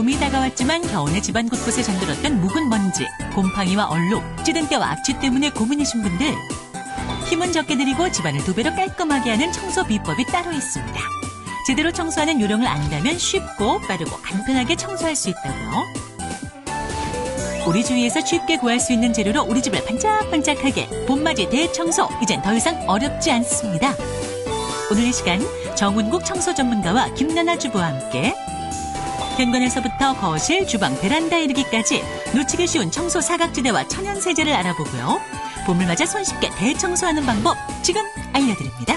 봄이 다가왔지만 겨우내 집안 곳곳에 잠들었던 묵은 먼지, 곰팡이와 얼룩, 찌든 때와 악취 때문에 고민이신 분들. 힘은 적게 들이고 집안을 2배로 깔끔하게 하는 청소 비법이 따로 있습니다. 제대로 청소하는 요령을 안다면 쉽고 빠르고 간편하게 청소할 수 있다고요. 우리 주위에서 쉽게 구할 수 있는 재료로 우리 집을 반짝반짝하게 봄맞이 대청소, 이젠 더 이상 어렵지 않습니다. 오늘 이 시간 정운국 청소 전문가와 김나나 주부와 함께 현관에서부터 거실, 주방, 베란다 이르기까지 놓치기 쉬운 청소 사각지대와 천연세제를 알아보고요. 봄을 맞아 손쉽게 대청소하는 방법 지금 알려드립니다.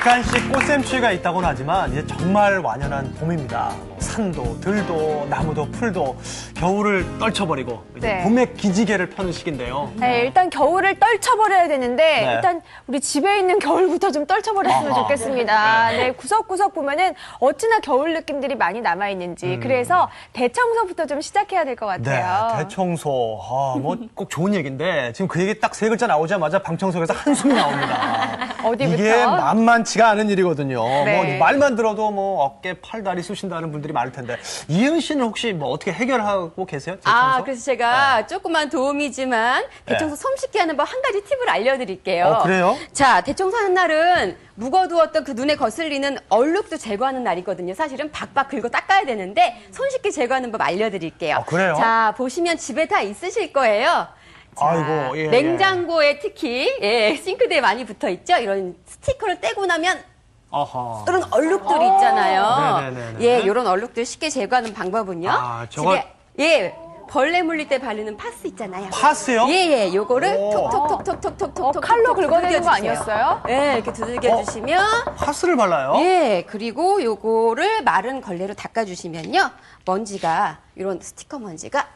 약간씩 꽃샘추위가 있다고는 하지만 이제 정말 완연한 봄입니다. 산도, 들도, 나무도, 풀도 겨울을 떨쳐버리고 이제 네. 봄의 기지개를 펴는 시기인데요. 네, 일단 겨울을 떨쳐버려야 되는데 네. 일단 우리 집에 있는 겨울부터 좀 떨쳐버렸으면 좋겠습니다. 네, 구석구석 보면은 어찌나 겨울 느낌들이 많이 남아있는지 그래서 대청소부터 좀 시작해야 될 것 같아요. 네, 대청소. 뭐 꼭 좋은 얘기인데 지금 그 얘기 딱 3글자 나오자마자 방청석에서 한숨이 나옵니다. 어디부터? 이게 만만치가 않은 일이거든요. 네. 뭐 말만 들어도 뭐 어깨, 팔, 다리 쑤신다는 분들이 많을 텐데 이은 씨는 혹시 뭐 어떻게 해결하고 계세요? 대청소? 그래서 제가 조그만 도움이지만 대청소 손쉽게 하는 법 한 가지 팁을 알려드릴게요. 그래요? 자, 대청소하는 날은 묵어두었던 그 눈에 거슬리는 얼룩도 제거하는 날이거든요. 사실은 박박 긁어 닦아야 되는데 손쉽게 제거하는 법 알려드릴게요. 그래요? 자, 보시면 집에 다 있으실 거예요. 자, 아이고, 예, 냉장고에 특히 싱크대에 많이 붙어있죠. 이런 스티커를 떼고 나면 아하. 이런 얼룩들이 있잖아요. 네네네네. 예, 이런 얼룩들 쉽게 제거하는 방법은요. 저걸- 집에, 벌레 물릴 때 바르는 파스 있잖아요. 파스요? 예, 요거를 오. 톡톡톡톡톡톡톡 칼로 긁어내는 거 아니었어요? 예, 이렇게 두들겨 주시면 파스를 발라요? 예, 그리고 요거를 마른 걸레로 닦아 주시면요. 먼지가 이런 스티커 먼지가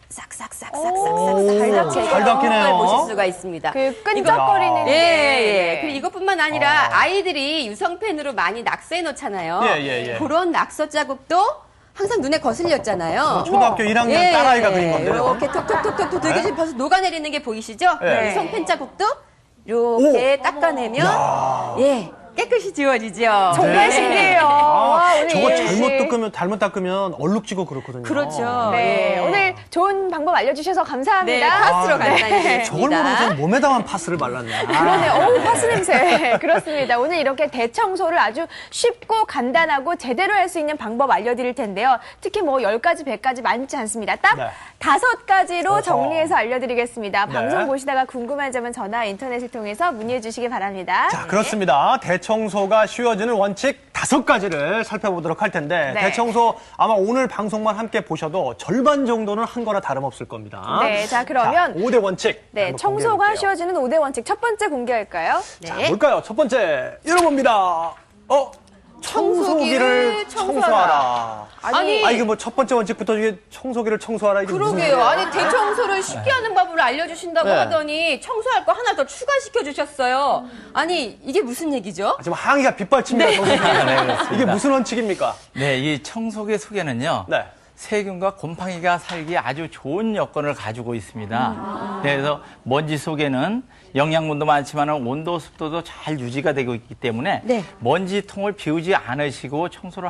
싹싹싹싹싹싹 잘 닦이네요. 보실 수가 있습니다. 그 끈적거리는 게. 예. 그리고 이것뿐만 아니라 아이들이 유성펜으로 많이 낙서해 놓잖아요. 예. 그런 낙서 자국도 항상 눈에 거슬렸잖아요. 초등학교 1학년 딸아이가 그린 건데요. 이렇게 톡톡톡톡 되게 벌써 녹아내리는 게 보이시죠? 네. 유성펜 자국도 이렇게 닦아내면 깨끗이 지워지죠. 정말 신기해요. 와, 오늘 저거 이은 씨. 잘못 닦으면 얼룩지고 그렇거든요. 그렇죠. 네, 예. 오늘 좋은 방법 알려주셔서 네, 감사합니다. 파스로 간단히. 저걸 모르고 저는 몸에다만 파스를 발랐네. 그러네. 어우, 파스 냄새. 그렇습니다. 오늘 이렇게 대청소를 아주 쉽고 간단하고 제대로 할 수 있는 방법 알려드릴 텐데요. 특히 뭐 10가지, 100가지 많지 않습니다. 딱 네. 5가지로 어허. 정리해서 알려드리겠습니다. 네. 방송 보시다가 궁금한 점은 전화, 인터넷을 통해서 문의해 주시기 바랍니다. 자, 그렇습니다. 대청소가 쉬워지는 원칙 5가지를 살펴보도록 할 텐데 네. 대청소 아마 오늘 방송만 함께 보셔도 절반 정도는 한 거나 다름없을 겁니다. 네, 자, 그러면 5대 원칙. 네, 한번 청소가 공개해볼게요. 쉬워지는 5대 원칙 첫 번째 공개할까요? 자, 뭘까요? 첫 번째 열어봅니다. 청소기를 청소하라. 아니, 이게 뭐 첫 번째 원칙부터 이게 청소기를 청소하라 이게 무슨 그러게요. 소리예요? 아니, 대청소를 쉽게 하는 법을 알려주신다고 네. 하더니 청소할 거 하나 더 추가시켜 주셨어요. 아니, 이게 무슨 얘기죠? 지금 항의가 빗발칩니다. 청소기. 이게 무슨 원칙입니까? 네, 이 청소기 속에는요. 네. 세균과 곰팡이가 살기에 아주 좋은 여건을 가지고 있습니다. 그래서 먼지 속에는 영양분도 많지만 온도, 습도도 잘 유지가 되고 있기 때문에 네. 먼지통을 비우지 않으시고 청소를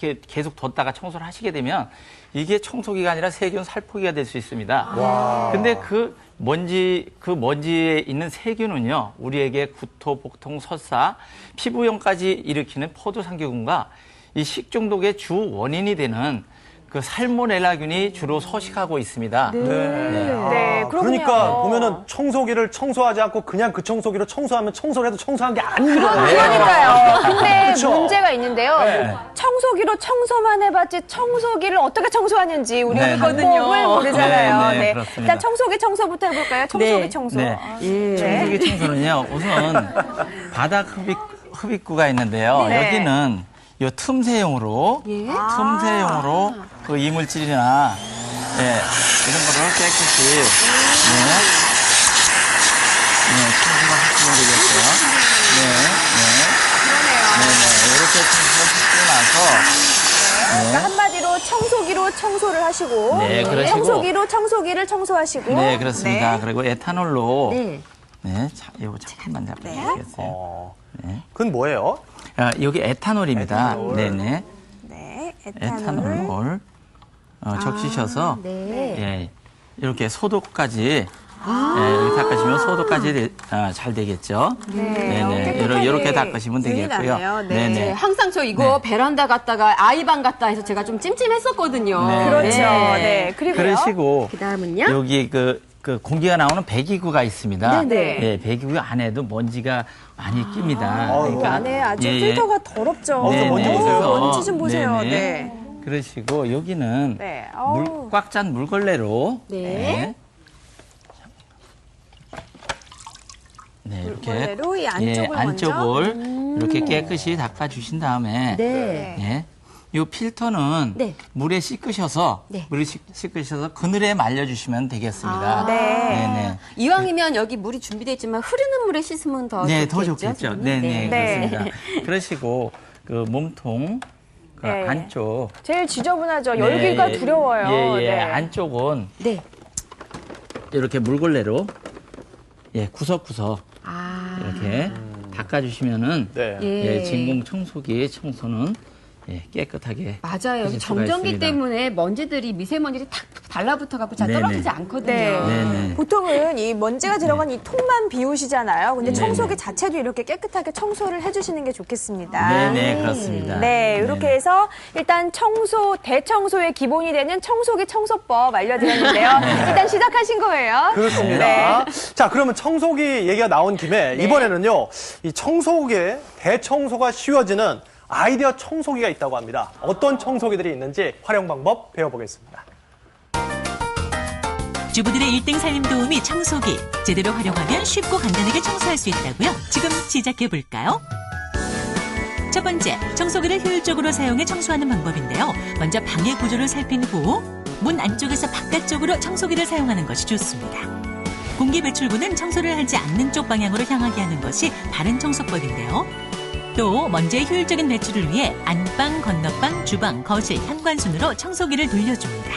이렇게 계속 뒀다가 청소를 하시게 되면 이게 청소기가 아니라 세균 살포기가 될 수 있습니다. 근데 그 먼지에 있는 세균은요, 우리에게 구토, 복통, 설사, 피부염까지 일으키는 포도상규균과 이 식중독의 주 원인이 되는 그 살모넬라균이 주로 서식하고 있습니다. 네, 그렇군요. 그러니까 보면은 청소기를 청소하지 않고 그냥 그 청소기로 청소하면 청소를 해도 청소한 게 아니거든요. 그러니까요. 근데 그쵸? 문제가 있는데요. 네. 청소기로 청소만 해봤지 청소기를 어떻게 청소하는지 우리가 네. 방법을 모르잖아요. 네, 네. 그렇습니다. 일단 청소기 청소부터 해볼까요? 청소기 네. 청소. 네. 청소기 청소는요, 우선 바닥 흡입구가 있는데요. 네. 여기는 이 틈새용으로 그 이물질이나 이런 거를 깨끗이 청소를 하시면 되겠고요. 이렇게 청소를 하시고 나서 그러니까 한마디로 청소기로 청소를 하시고, 네, 그러시고. 청소기로 청소기를 청소하시고. 네, 그렇습니다. 네. 그리고 에탄올로 네. 자, 이거 잠깐만 잡아주시겠어요? 그건 뭐예요? 아, 여기 에탄올입니다. 에탄올. 네네. 네, 에탄올을 적시셔서 예, 이렇게 소독까지 이렇게 닦으시면 소독까지 잘 되겠죠. 네네. 이렇게 닦으시면 윤이 되겠고요. 나네요. 네. 네네. 네, 항상 저 이거 베란다 갔다가 아이방 갔다 해서 제가 좀 찜찜했었거든요. 네. 그렇죠. 네. 그리고요. 그러시고 그다음은요? 여기 그 공기가 나오는 배기구가 있습니다. 네네. 예, 배기구 안에도 먼지가 많이 낍니다. 그 안에 아주 예, 예. 필터가 더럽죠. 네네. 먼지 보세요. 먼지 좀 보세요. 네네. 네. 그러시고 여기는 네. 어우. 꽉 찬 물걸레로 네. 네, 이렇게 물걸레로 이 안쪽을 안쪽을 이렇게 깨끗이 닦아주신 다음에 네. 예, 이 필터는 네. 물에 씻으셔서 네. 물에 씻으셔서 그늘에 말려주시면 되겠습니다. 네. 네네. 이왕이면 여기 물이 준비되어 있지만 흐르는 물에 씻으면 더 네, 좋겠죠? 더 좋겠죠. 저는? 네네, 네. 그렇습니다. 그러시고 그 몸통 그 네. 안쪽 제일 지저분하죠. 열기가 네, 두려워요. 예, 예. 네. 안쪽은 네. 이렇게 물걸레로 예, 구석구석 이렇게 닦아주시면은 네. 예, 진공 청소기 청소는 예, 깨끗하게 맞아요. 여기 하실 수가 정전기 있습니다. 때문에 먼지들이 미세먼지들이 탁 달라붙어갖고 잘 네네. 떨어지지 않거든요. 네. 네네. 보통은 이 먼지가 들어간 이 통만 비우시잖아요. 근데 네네. 청소기 자체도 이렇게 깨끗하게 청소를 해주시는 게 좋겠습니다. 네네, 그렇습니다. 네, 이렇게 네네. 해서 일단 대청소의 기본이 되는 청소기 청소법 알려드렸는데요. 일단 시작하신 거예요. 그렇습니다. 자, 그러면 청소기 얘기가 나온 김에 이번에는요, 이 청소기에 대청소가 쉬워지는 아이디어 청소기가 있다고 합니다. 어떤 청소기들이 있는지 활용 방법 배워보겠습니다. 주부들의 1등 살림 도우미 청소기. 제대로 활용하면 쉽고 간단하게 청소할 수 있다고요? 지금 시작해볼까요? 첫 번째, 청소기를 효율적으로 사용해 청소하는 방법인데요. 먼저 방의 구조를 살핀 후 문 안쪽에서 바깥쪽으로 청소기를 사용하는 것이 좋습니다. 공기 배출구는 청소를 하지 않는 쪽 방향으로 향하게 하는 것이 바른 청소법인데요. 또 먼지의 효율적인 배출을 위해 안방, 건너방, 주방, 거실, 현관 순으로 청소기를 돌려줍니다.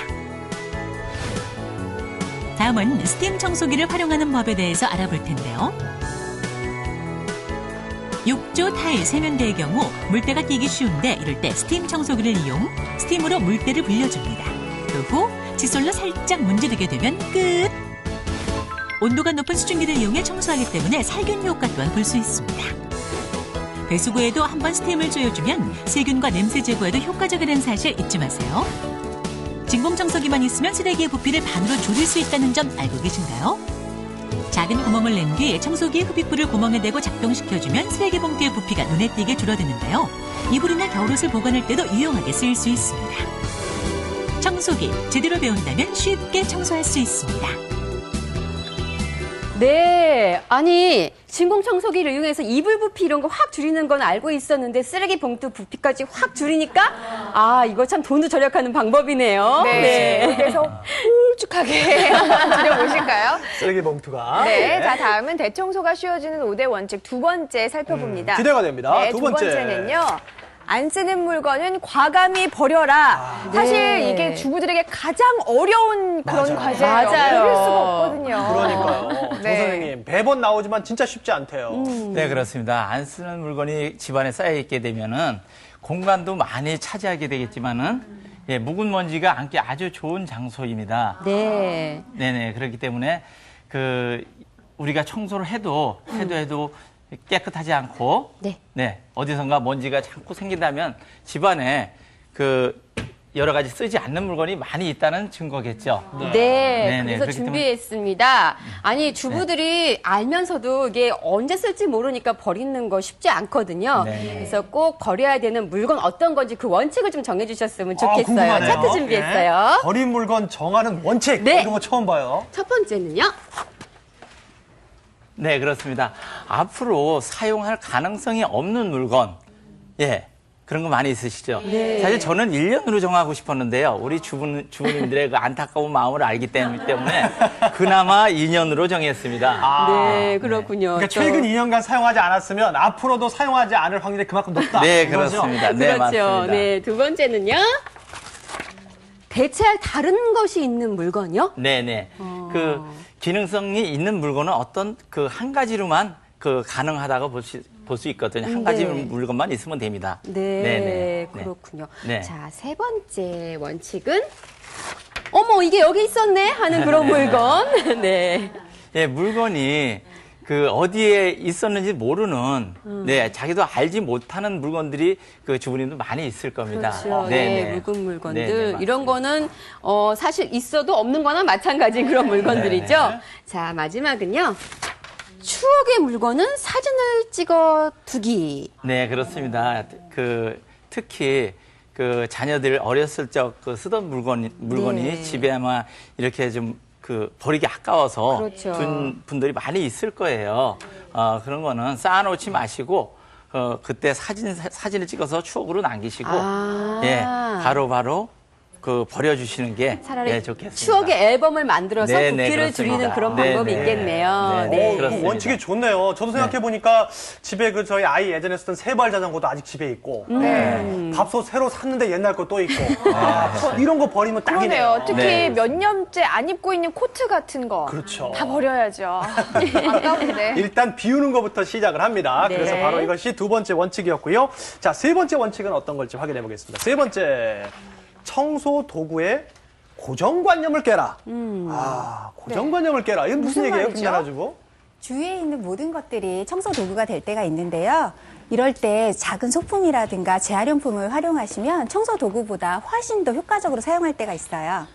다음은 스팀 청소기를 활용하는 법에 대해서 알아볼 텐데요. 욕조, 타일, 세면대의 경우 물때가 끼기 쉬운데 이럴 때 스팀 청소기를 이용, 스팀으로 물때를 불려줍니다. 그 후 칫솔로 살짝 문지르게 되면 끝! 온도가 높은 수증기를 이용해 청소하기 때문에 살균 효과 또한 볼 수 있습니다. 배수구에도 한번 스팀을 조여주면 세균과 냄새 제거에도 효과적이라는 사실 잊지 마세요. 진공청소기만 있으면 쓰레기의 부피를 반으로 줄일 수 있다는 점 알고 계신가요? 작은 구멍을 낸 뒤 청소기의 흡입구를 구멍에 대고 작동시켜주면 쓰레기 봉투의 부피가 눈에 띄게 줄어드는데요. 이불이나 겨울옷을 보관할 때도 유용하게 쓰일 수 있습니다. 청소기 제대로 배운다면 쉽게 청소할 수 있습니다. 네. 아니, 진공청소기를 이용해서 이불 부피 이런 거 확 줄이는 건 알고 있었는데 쓰레기 봉투 부피까지 확 줄이니까 이거 참 돈도 절약하는 방법이네요. 네. 그래서 홀쭉하게 한번 줄여보실까요? 쓰레기 봉투가. 네. 자, 다음은 대청소가 쉬워지는 5대 원칙 두 번째 살펴봅니다. 기대가 됩니다. 네, 두 번째. 번째는요. 안 쓰는 물건은 과감히 버려라. 사실 네. 이게 주부들에게 가장 어려운 그런 과제예요. 맞아요. 버릴 수가 없거든요. 그러니까요. 조 네. 선생님, 매번 나오지만 진짜 쉽지 않대요. 네, 그렇습니다. 안 쓰는 물건이 집안에 쌓여있게 되면은 공간도 많이 차지하게 되겠지만은 예, 묵은 먼지가 앉기 아주 좋은 장소입니다. 네. 네네. 그렇기 때문에 우리가 청소를 해도 깨끗하지 않고 네. 어디선가 먼지가 자꾸 생긴다면 집안에 여러 가지 쓰지 않는 물건이 많이 있다는 증거겠죠. 네. 네네, 그래서 그렇기 준비했습니다. 아니, 주부들이 알면서도 이게 언제 쓸지 모르니까 버리는 거 쉽지 않거든요. 네. 그래서 꼭 버려야 되는 물건 어떤 건지 그 원칙을 좀 정해주셨으면 좋겠어요. 궁금하네요. 차트 준비했어요. 네. 버린 물건 정하는 원칙. 네. 이런 거 처음 봐요. 첫 번째는요. 네, 그렇습니다. 앞으로 사용할 가능성이 없는 물건, 예, 그런 거 많이 있으시죠? 네. 사실 저는 1년으로 정하고 싶었는데요. 우리 주부님들의 그 안타까운 마음을 알기 때문에 그나마 2년으로 정했습니다. 네, 그렇군요. 그러니까 또. 최근 2년간 사용하지 않았으면 앞으로도 사용하지 않을 확률이 그만큼 높다. 네, 이거죠? 그렇습니다. 네, 그렇죠. 맞습니다. 네, 두 번째는요. 대체할 다른 것이 있는 물건이요? 네네. 그 기능성이 있는 물건은 어떤 한 가지로만 가능하다고 볼 수 있거든요. 한 가지 네. 물건만 있으면 됩니다. 네, 그렇군요. 네. 자, 세 번째 원칙은 어머, 이게 여기 있었네 하는 그런 물건. 네. 예, 물건이 그 어디에 있었는지 모르는 네, 자기도 알지 못하는 물건들이 그 주부님도 많이 있을 겁니다. 그렇죠. 네, 묵은 물건들. 네, 네, 이런 거는 사실 있어도 없는 거나 마찬가지인 그런 물건들이죠. 자, 마지막은요. 추억의 물건은 사진을 찍어 두기. 네, 그렇습니다. 그 특히 그 자녀들 어렸을 적 그 쓰던 물건이 네. 집에 아마 이렇게 좀 그 버리기 아까워서 그렇죠. 둔 분들이 많이 있을 거예요. 그런 거는 쌓아놓지 마시고 그때 사진을 찍어서 추억으로 남기시고 예, 바로 그 버려주시는 게 차라리 예, 좋겠습니다. 추억의 앨범을 만들어서 네, 부피를 그렇습니다. 줄이는 그런 네, 방법이 네. 있겠네요. 네, 그 그렇습니다. 원칙이 좋네요. 저도 생각해 보니까 집에 그 저희 아이 예전에 쓰던 세발 자전거도 아직 집에 있고, 밥솥 새로 샀는데 옛날 거 또 있고, 이런 거 버리면 딱이네요. 그러네요. 특히 네. 몇 년째 안 입고 있는 코트 같은 거. 그렇죠. 다 버려야죠. 아까운데. 일단 비우는 것부터 시작을 합니다. 네. 그래서 바로 이것이 두 번째 원칙이었고요. 자, 세 번째 원칙은 어떤 걸지 확인해 보겠습니다. 세 번째, 청소 도구의 고정관념을 깨라. 고정관념을 깨라. 이건 무슨 무슨 얘기예요, 말이죠? 김나라주부? 주위에 있는 모든 것들이 청소 도구가 될 때가 있는데요. 이럴 때 작은 소품이라든가 재활용품을 활용하시면 청소 도구보다 훨씬 더 효과적으로 사용할 때가 있어요.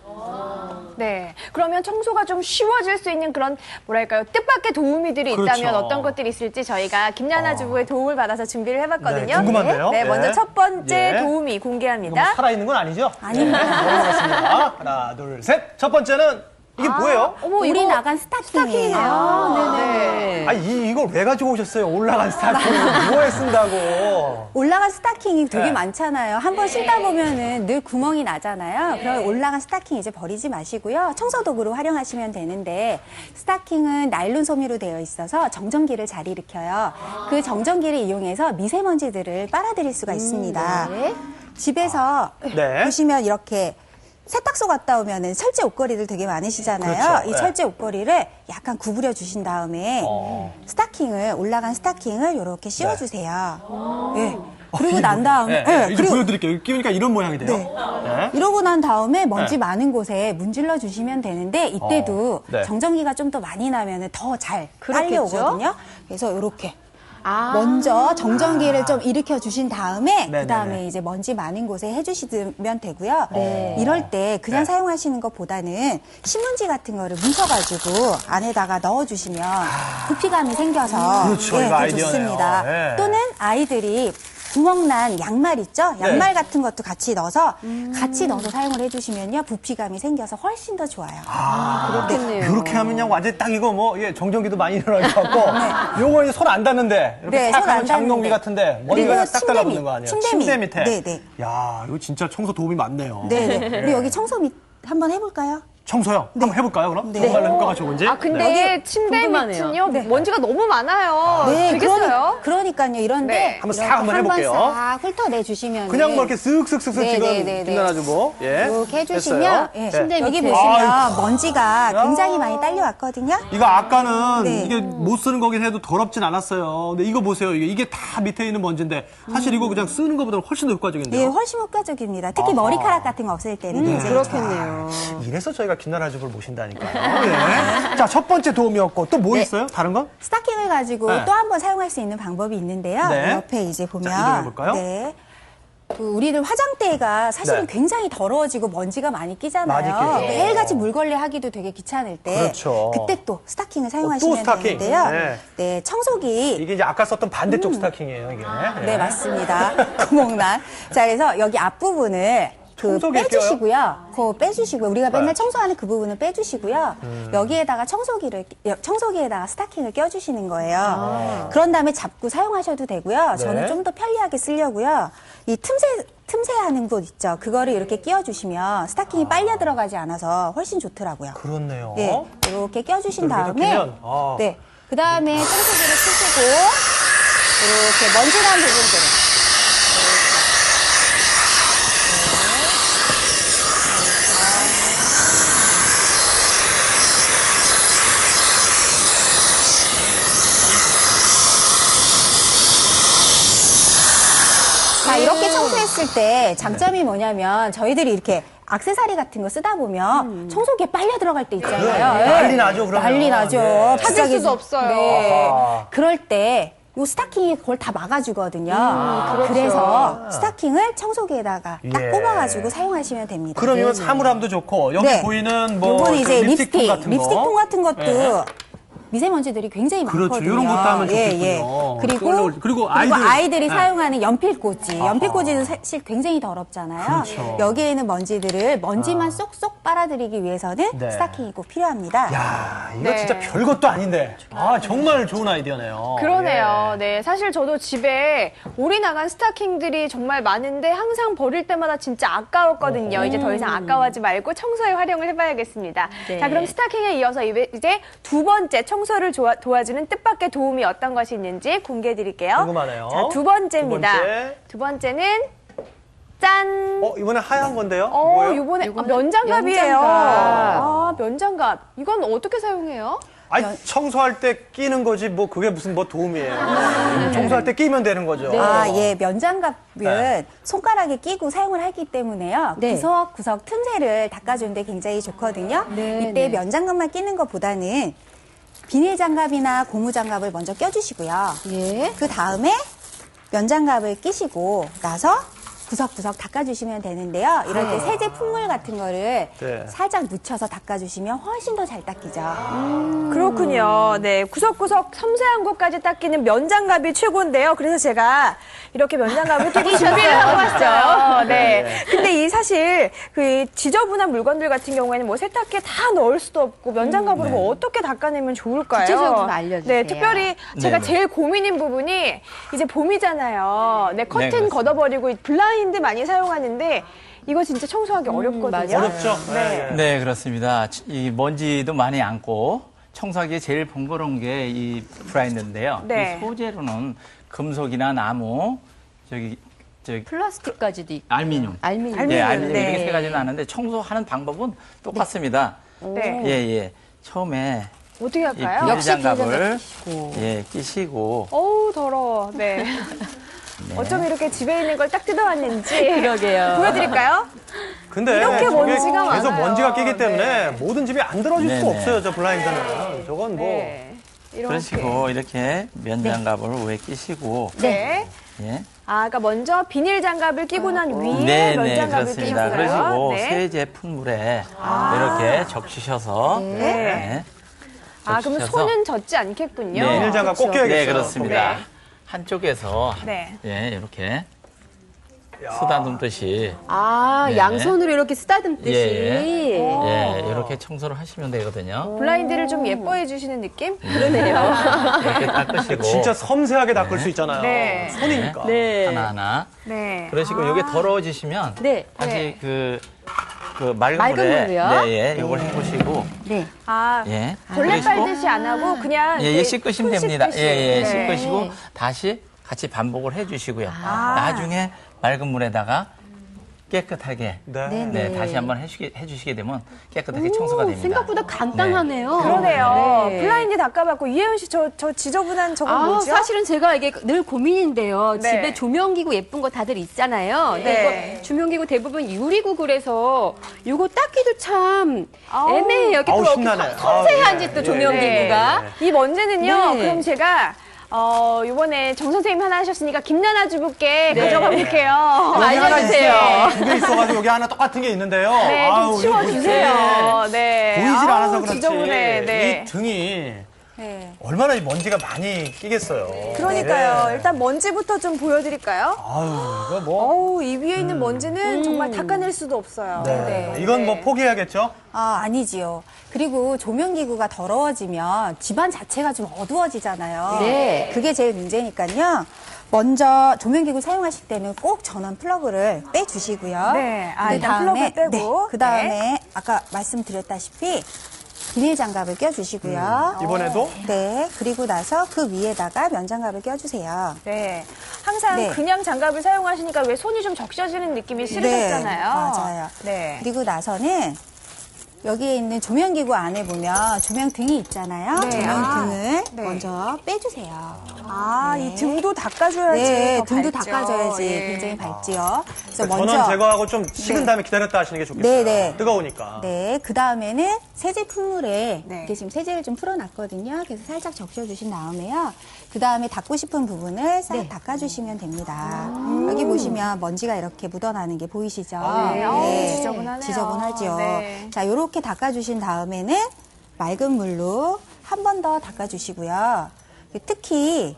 네. 그러면 청소가 좀 쉬워질 수 있는 그런, 뭐랄까요, 뜻밖의 도우미들이 있다면 그렇죠. 어떤 것들이 있을지 저희가 김나나 주부의 도움을 받아서 준비를 해봤거든요. 네, 궁금한데요? 네, 먼저 네. 첫 번째 예. 도우미 이거 뭐 공개합니다. 살아있는 건 아니죠? 아닙니다. 넘어가겠습니다. 하나, 둘, 셋. 첫 번째는 이게 뭐예요? 어머, 우리 이거 나간 스타킹이에요. 네네. 이걸 왜 가지고 오셨어요? 올라간 스타킹을 뭐에 쓴다고? 올라간 스타킹이 되게 네. 많잖아요. 한번 신다 보면은 늘 구멍이 나잖아요. 그럼 올라간 스타킹 이제 버리지 마시고요. 청소 도구로 활용하시면 되는데 스타킹은 나일론 섬유로 되어 있어서 정전기를 잘 일으켜요. 그 정전기를 이용해서 미세먼지들을 빨아들일 수가 있습니다. 집에서 네. 보시면 이렇게 세탁소 갔다 오면은 철제 옷걸이들 되게 많으시잖아요. 그렇죠. 이 네. 철제 옷걸이를 약간 구부려 주신 다음에 올라간 스타킹을 이렇게 씌워주세요. 네. 그리고 난 다음에 네, 이제 그리고 보여드릴게요. 끼우니까 이런 모양이 돼요. 네. 이러고 난 다음에 먼지 많은 곳에 문질러 주시면 되는데 이때도 네. 정전기가 좀 더 많이 나면은 더 잘 그렇겠죠? 빨려오거든요. 그래서 이렇게 먼저 정전기를 좀 일으켜 주신 다음에 네네네. 그다음에 이제 먼지 많은 곳에 해주시면 되고요. 이럴 때 그냥 네. 사용하시는 것보다는 신문지 같은 거를 뭉쳐가지고 안에다가 넣어주시면 부피감이 생겨서 그렇죠. 이거 더 아이디어네요. 좋습니다. 네. 또는 아이들이 구멍난 양말 있죠? 양말 같은 것도 같이 넣어서 사용을 해주시면요 부피감이 생겨서 훨씬 더 좋아요. 그렇겠네요. 이렇게 하면요 완전 딱 이거 뭐 정전기도 많이 일어날 것 같고 요거 손 안 닿는데 이렇게 네, 탁 손 하면 안 장롱기 닿는데. 같은데 머리가 그리고 그냥 딱 침대 달라붙는 밑, 거 아니에요? 침대 밑에. 밑. 네. 야 이거 진짜 청소 도움이 많네요. 네네. 우리 여기 청소 밑 한번 해볼까요? 청소요. 한번 해볼까요 그럼? 네. 정말로 효과가 좋은지. 아, 근데 침대 궁금하네요. 밑은요, 먼지가 너무 많아요. 네, 되겠어요? 그러니까요. 이런데 네. 한번 싹 한번 해볼게요. 싹 훑어내 주시면 그냥 뭐 이렇게 쓱쓱쓱쓱 네, 지금 네, 네, 네. 김나라주부 예. 이렇게 해주시면 됐어요. 예, 네. 여기 밑에. 보시면 아이고. 먼지가 야. 굉장히 많이 딸려왔거든요. 이거 아까는 네. 이게 못 쓰는 거긴 해도 더럽진 않았어요. 근데 이거 보세요. 이게 다 밑에 있는 먼지인데 사실 이거 그냥 쓰는 것보다는 훨씬 더 효과적인데요. 예, 훨씬 효과적입니다. 특히 아하. 머리카락 같은 거 없앨 때는 굉장히 그렇겠네요. 이래서 저희가 김나라주부를 모신다니까요. 예. 자, 첫 번째 도움이었고 또 뭐 네. 있어요? 다른 거? 스타킹을 가지고 네. 또 한 번 사용할 수 있는 방법이 있는데요. 네. 옆에 이제 보면 자, 이동해볼까요? 네. 우리는 화장대가 사실은 네. 굉장히 더러워지고 먼지가 많이 끼잖아요. 많이 끼죠. 매일같이 물걸레 하기도 되게 귀찮을 때 그렇죠. 그때 또 스타킹을 또 사용하시면 스타킹. 되는데요. 네. 네, 청소기 이게 이제 아까 썼던 반대쪽 스타킹이에요, 이게. 네, 맞습니다. 구멍난. 자, 그래서 여기 앞부분을 청소기에 빼주시고요. 그거 빼주시고요. 우리가 맨날 네. 청소하는 그 부분을 빼주시고요. 여기에다가 청소기에다가 스타킹을 껴주시는 거예요. 그런 다음에 잡고 사용하셔도 되고요. 저는 네. 좀 더 편리하게 쓰려고요. 이 틈새 하는 곳 있죠. 그거를 이렇게 끼워주시면 스타킹이 빨려 들어가지 않아서 훨씬 좋더라고요. 그렇네요. 예, 이렇게 껴주신 이렇게 다음에, 끼면, 네, 그 다음에 청소기를 푸시고 이렇게 먼지난 부분들을. 청소했을 때 장점이 뭐냐면 저희들이 이렇게 액세서리 같은 거 쓰다 보면 청소기에 빨려 들어갈 때 있잖아요. 네. 난리 나죠, 그러면. 난리 나죠. 네. 찾을 부작위- 수도 없어요. 네. 아하. 그럴 때 요 스타킹이 그걸 다 막아주거든요. 그렇죠. 그래서 스타킹을 청소기에다가 딱 예. 꼽아가지고 사용하시면 됩니다. 그러면 사물함도 좋고 여기 네. 보이는 뭐 요거는 이제 저 립스틱, 같은 거. 립스틱통 같은 것도 네. 미세먼지들이 굉장히 그렇죠. 많거든요. 이런 것도 하면 좋겠군요. 그리고 그리고 아이들이 네. 사용하는 연필꽂이. 연필꽂이는 사실 굉장히 더럽잖아요. 그렇죠. 여기에 있는 먼지들을 먼지만 쏙쏙 빨아들이기 위해서는 네. 스타킹이 꼭 필요합니다. 야, 이거 네. 진짜 별것도 아닌데. 아, 정말 좋은 아이디어네요. 그러네요. 예. 네, 사실 저도 집에 올이 나간 스타킹들이 정말 많은데 항상 버릴 때마다 진짜 아까웠거든요. 이제 더 이상 아까워하지 말고 청소에 활용을 해봐야겠습니다. 네. 자, 그럼 스타킹에 이어서 이제 두 번째 청소를 도와주는 뜻밖의 도움이 어떤 것이 있는지 공개해드릴게요. 궁금하네요. 자, 두 번째입니다. 두 번째. 두 번째는 짠! 이번에 하얀 건데요? 뭐예요? 이번에 요거는 면장갑이에요. 면장갑. 아, 면장갑. 이건 어떻게 사용해요? 아니, 청소할 때 끼는 거지, 뭐, 그게 무슨 뭐 도움이에요. 청소할 때 끼면 되는 거죠. 예, 면장갑은 네. 손가락에 끼고 사용을 하기 때문에요. 네. 구석구석 틈새를 닦아주는데 굉장히 좋거든요. 네, 이때 네. 면장갑만 끼는 것보다는 비닐 장갑이나 고무 장갑을 먼저 껴주시고요. 예. 그 다음에 면장갑을 끼시고 나서 구석구석 닦아주시면 되는데요. 이럴 때 세제 품물 같은 거를 네. 살짝 묻혀서 닦아주시면 훨씬 더 잘 닦이죠. 그렇군요. 네, 구석구석 섬세한 곳까지 닦이는 면장갑이 최고인데요. 그래서 제가 이렇게 면장갑을 끼고 준비를 하고 왔어요. 네. 근데 이 사실 그 지저분한 물건들 같은 경우에는 뭐 세탁기에 다 넣을 수도 없고 면장갑으로 뭐 어떻게 닦아내면 좋을까요? 구체적으로 좀 알려주세요. 네, 특별히 제가 네. 제일 고민인 부분이 이제 봄이잖아요. 네, 커튼 그렇습니다. 걷어버리고 블라인드 많이 사용하는데 이거 진짜 청소하기 어렵거든요. 맞아요. 어렵죠? 네. 네, 그렇습니다. 이 먼지도 많이 안고 청소하기에 제일 번거로운 게 이 블라인드인데요. 네. 이 소재로는 금속이나 나무, 저기 플라스틱까지도 있고. 알미늄. 알미늄. 네, 알미늄, 알미늄 네. 이렇게 세 가지는 아는데 청소하는 방법은 똑같습니다. 네. 예, 예. 처음에 어떻게 이 할까요? 비닐 역시 장갑을 비닐 끼시고. 예, 끼시고 어우, 더러워. 네. 어쩜 이렇게 집에 있는 걸 딱 뜯어왔는지. 그러게요. 보여드릴까요? 근데 이렇게 저게 먼지가 계속 많아요. 먼지가 끼기 때문에 네. 모든 집이 안 들어질 수 네네. 없어요, 저 블라인드는. 저건 뭐. 네. 이렇게. 그러시고 이렇게 면장갑을 위에 끼시고 네. 예. 아, 그러니까 먼저 비닐 장갑을 끼고 난 위에 네, 네, 면장갑을 그렇습니다. 끼고요. 그러시고 네. 세제 품물에 이렇게 적시셔서 네. 아, 그럼 적시셔서 손은 젖지 않겠군요. 네. 비닐 장갑 꼭 껴야겠어요. 네, 그렇습니다. 네. 한쪽에서 네. 예, 이렇게 쓰다듬듯이 아, 네. 양손으로 이렇게 쓰다듬듯이. 예, 이렇게 청소를 하시면 되거든요. 블라인드를 좀 예뻐해 주시는 느낌? 그러네요. 이렇게 닦으시고 진짜 섬세하게 닦을 수 있잖아요. 네. 손이니까. 네. 하나하나 네. 그러시고 이게 더러워지시면 네. 다시 네. 그 맑은 맑은 물에 물이요? 네, 예, 이걸 해보시고 네. 아, 예, 본래 그러시고 빨듯이 안 하고 그냥 예, 예, 이렇게 씻으시면 손 됩니다. 씻듯이. 예, 예, 네. 씻으시고 다시 같이 반복을 해주시고요. 아. 나중에 맑은 물에다가 깨끗하게 네. 네, 다시 한번 해주시게 되면 깨끗하게 청소가 됩니다. 생각보다 간단하네요. 그러네요. 네. 블라인드 닦아봤고 이혜은 씨 저 지저분한 저건 아, 뭐죠? 사실은 제가 이게 늘 고민인데요. 네. 집에 조명기구 예쁜 거 다들 있잖아요. 근데 네. 이거 조명기구 대부분 유리구글에서 이거 닦기도 참 아우. 애매해요. 이렇게 아우, 또 신나네. 섬세한지 아우, 또 예. 조명기구가. 이 먼지는요. 네. 그럼 제가 이번에 정 선생님 하나 하셨으니까 김나나 주부께 가져가 볼게요. 좀 알려주세요. 두개 있어가지고 여기 하나 똑같은 게 있는데요. 네, 좀 아우, 치워주세요. 네. 보이질 아우, 않아서 그렇지. 지저분해. 네. 이 등이 네. 얼마나 이 먼지가 많이 끼겠어요. 그러니까요. 네. 일단 먼지부터 좀 보여드릴까요? 아유, 이거 뭐. 어우, 이 위에 있는 먼지는 정말 닦아낼 수도 없어요. 네. 이건 뭐 포기해야겠죠? 아니지요. 그리고 조명기구가 더러워지면 집안 자체가 좀 어두워지잖아요. 네. 그게 제일 문제니까요. 먼저 조명기구 사용하실 때는 꼭 전원 플러그를 빼주시고요. 네. 아, 일단 플러그를 빼고. 그 다음에 아까 말씀드렸다시피 비닐 장갑을 껴주시고요. 이번에도? 네. 그리고 나서 그 위에다가 면장갑을 껴주세요. 네. 항상 네. 그냥 장갑을 사용하시니까 왜 손이 좀 적셔지는 느낌이 싫으셨잖아요. 네, 맞아요. 네. 그리고 나서는 여기에 있는 조명기구 안에 보면 조명등이 있잖아요. 네. 조명등을 네. 먼저 빼주세요. 아, 네. 이 등도 닦아줘야지. 네, 더 등도 밝죠. 닦아줘야지 예. 굉장히 밝지요. 그래서 전원 제거하고 좀 식은 네. 다음에 기다렸다 하시는 게 좋겠어요. 네. 뜨거우니까. 네, 그 다음에는 세제 풀물에 네. 이렇게 지금 세제를 좀 풀어놨거든요. 그래서 살짝 적셔주신 다음에요. 그 다음에 닦고 싶은 부분을 싹 닦아주시면 됩니다. 여기 보시면 먼지가 이렇게 묻어나는 게 보이시죠? 네. 어우, 지저분하네요. 지저분하죠. 네. 자, 요렇게 닦아주신 다음에는 맑은 물로 한 번 더 닦아주시고요. 특히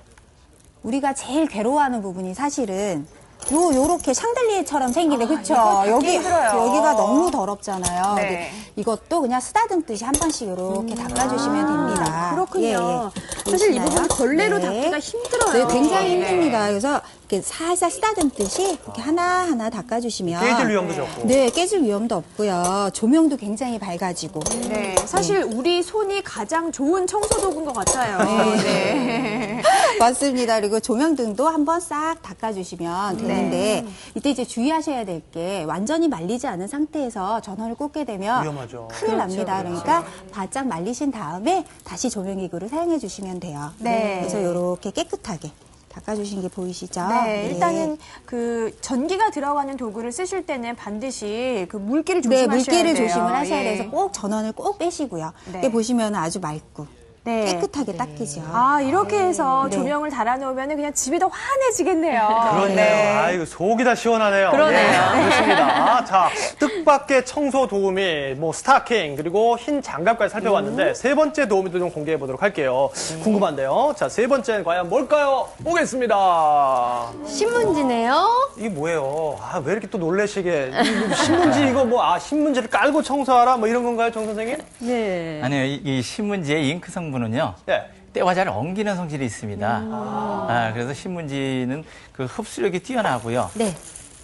우리가 제일 괴로워하는 부분이 사실은 요렇게 샹들리에처럼 생기네, 그쵸? 여기가 너무 더럽잖아요. 네. 근데 이것도 그냥 쓰다듬듯이 한 번씩 이렇게 닦아주시면 됩니다. 그렇군요. 예. 사실 이 보이시나요? 부분 걸레로 네. 닦기가 힘들어요. 네, 굉장히 힘듭니다. 그래서 이렇게 살살 쓰다듬듯이 이렇게 하나하나 닦아주시면. 깨질 위험도 적고. 네, 깨질 위험도 없고요. 조명도 굉장히 밝아지고. 네, 사실 우리 손이 가장 좋은 청소 도구인 것 같아요. 네. 맞습니다. 그리고 조명등도 한번 싹 닦아주시면 되는데 이때 이제 주의하셔야 될 게 완전히 말리지 않은 상태에서 전원을 꽂게 되면 위험하죠. 큰일 납니다. 그러니까 바짝 말리신 다음에 다시 조명기구를 사용해 주시면 돼요. 네. 그래서 이렇게 깨끗하게 닦아주신 게 보이시죠? 네, 일단은 그 전기가 들어가는 도구를 쓰실 때는 반드시 그 물기를 네, 조심하셔야 물기를 돼요. 조심을 하셔야 예. 돼서 꼭 전원을 꼭 빼시고요. 네. 이게 보시면 아주 맑고 네. 깨끗하게 닦이죠. 아, 이렇게 해서 네. 조명을 달아놓으면 그냥 집이 더 환해지겠네요. 그렇네요. 네. 아이고, 속이 다 시원하네요. 그러네요. 네, 좋습니다. 자, 뜻밖의 청소 도우미, 뭐, 스타킹, 그리고 흰 장갑까지 살펴봤는데, 세 번째 도우미도 좀 공개해 보도록 할게요. 궁금한데요. 자, 세 번째는 과연 뭘까요? 보겠습니다. 신문지네요. 이게 뭐예요? 아, 왜 이렇게 또 놀래시게. 신문지 이거 뭐, 신문지를 깔고 청소하라? 뭐 이런 건가요, 정 선생님? 네. 아니요, 이 신문지의 잉크 성분은요. 네. 때와 잘 엉기는 성질이 있습니다. 그래서 신문지는 그 흡수력이 뛰어나고요. 네.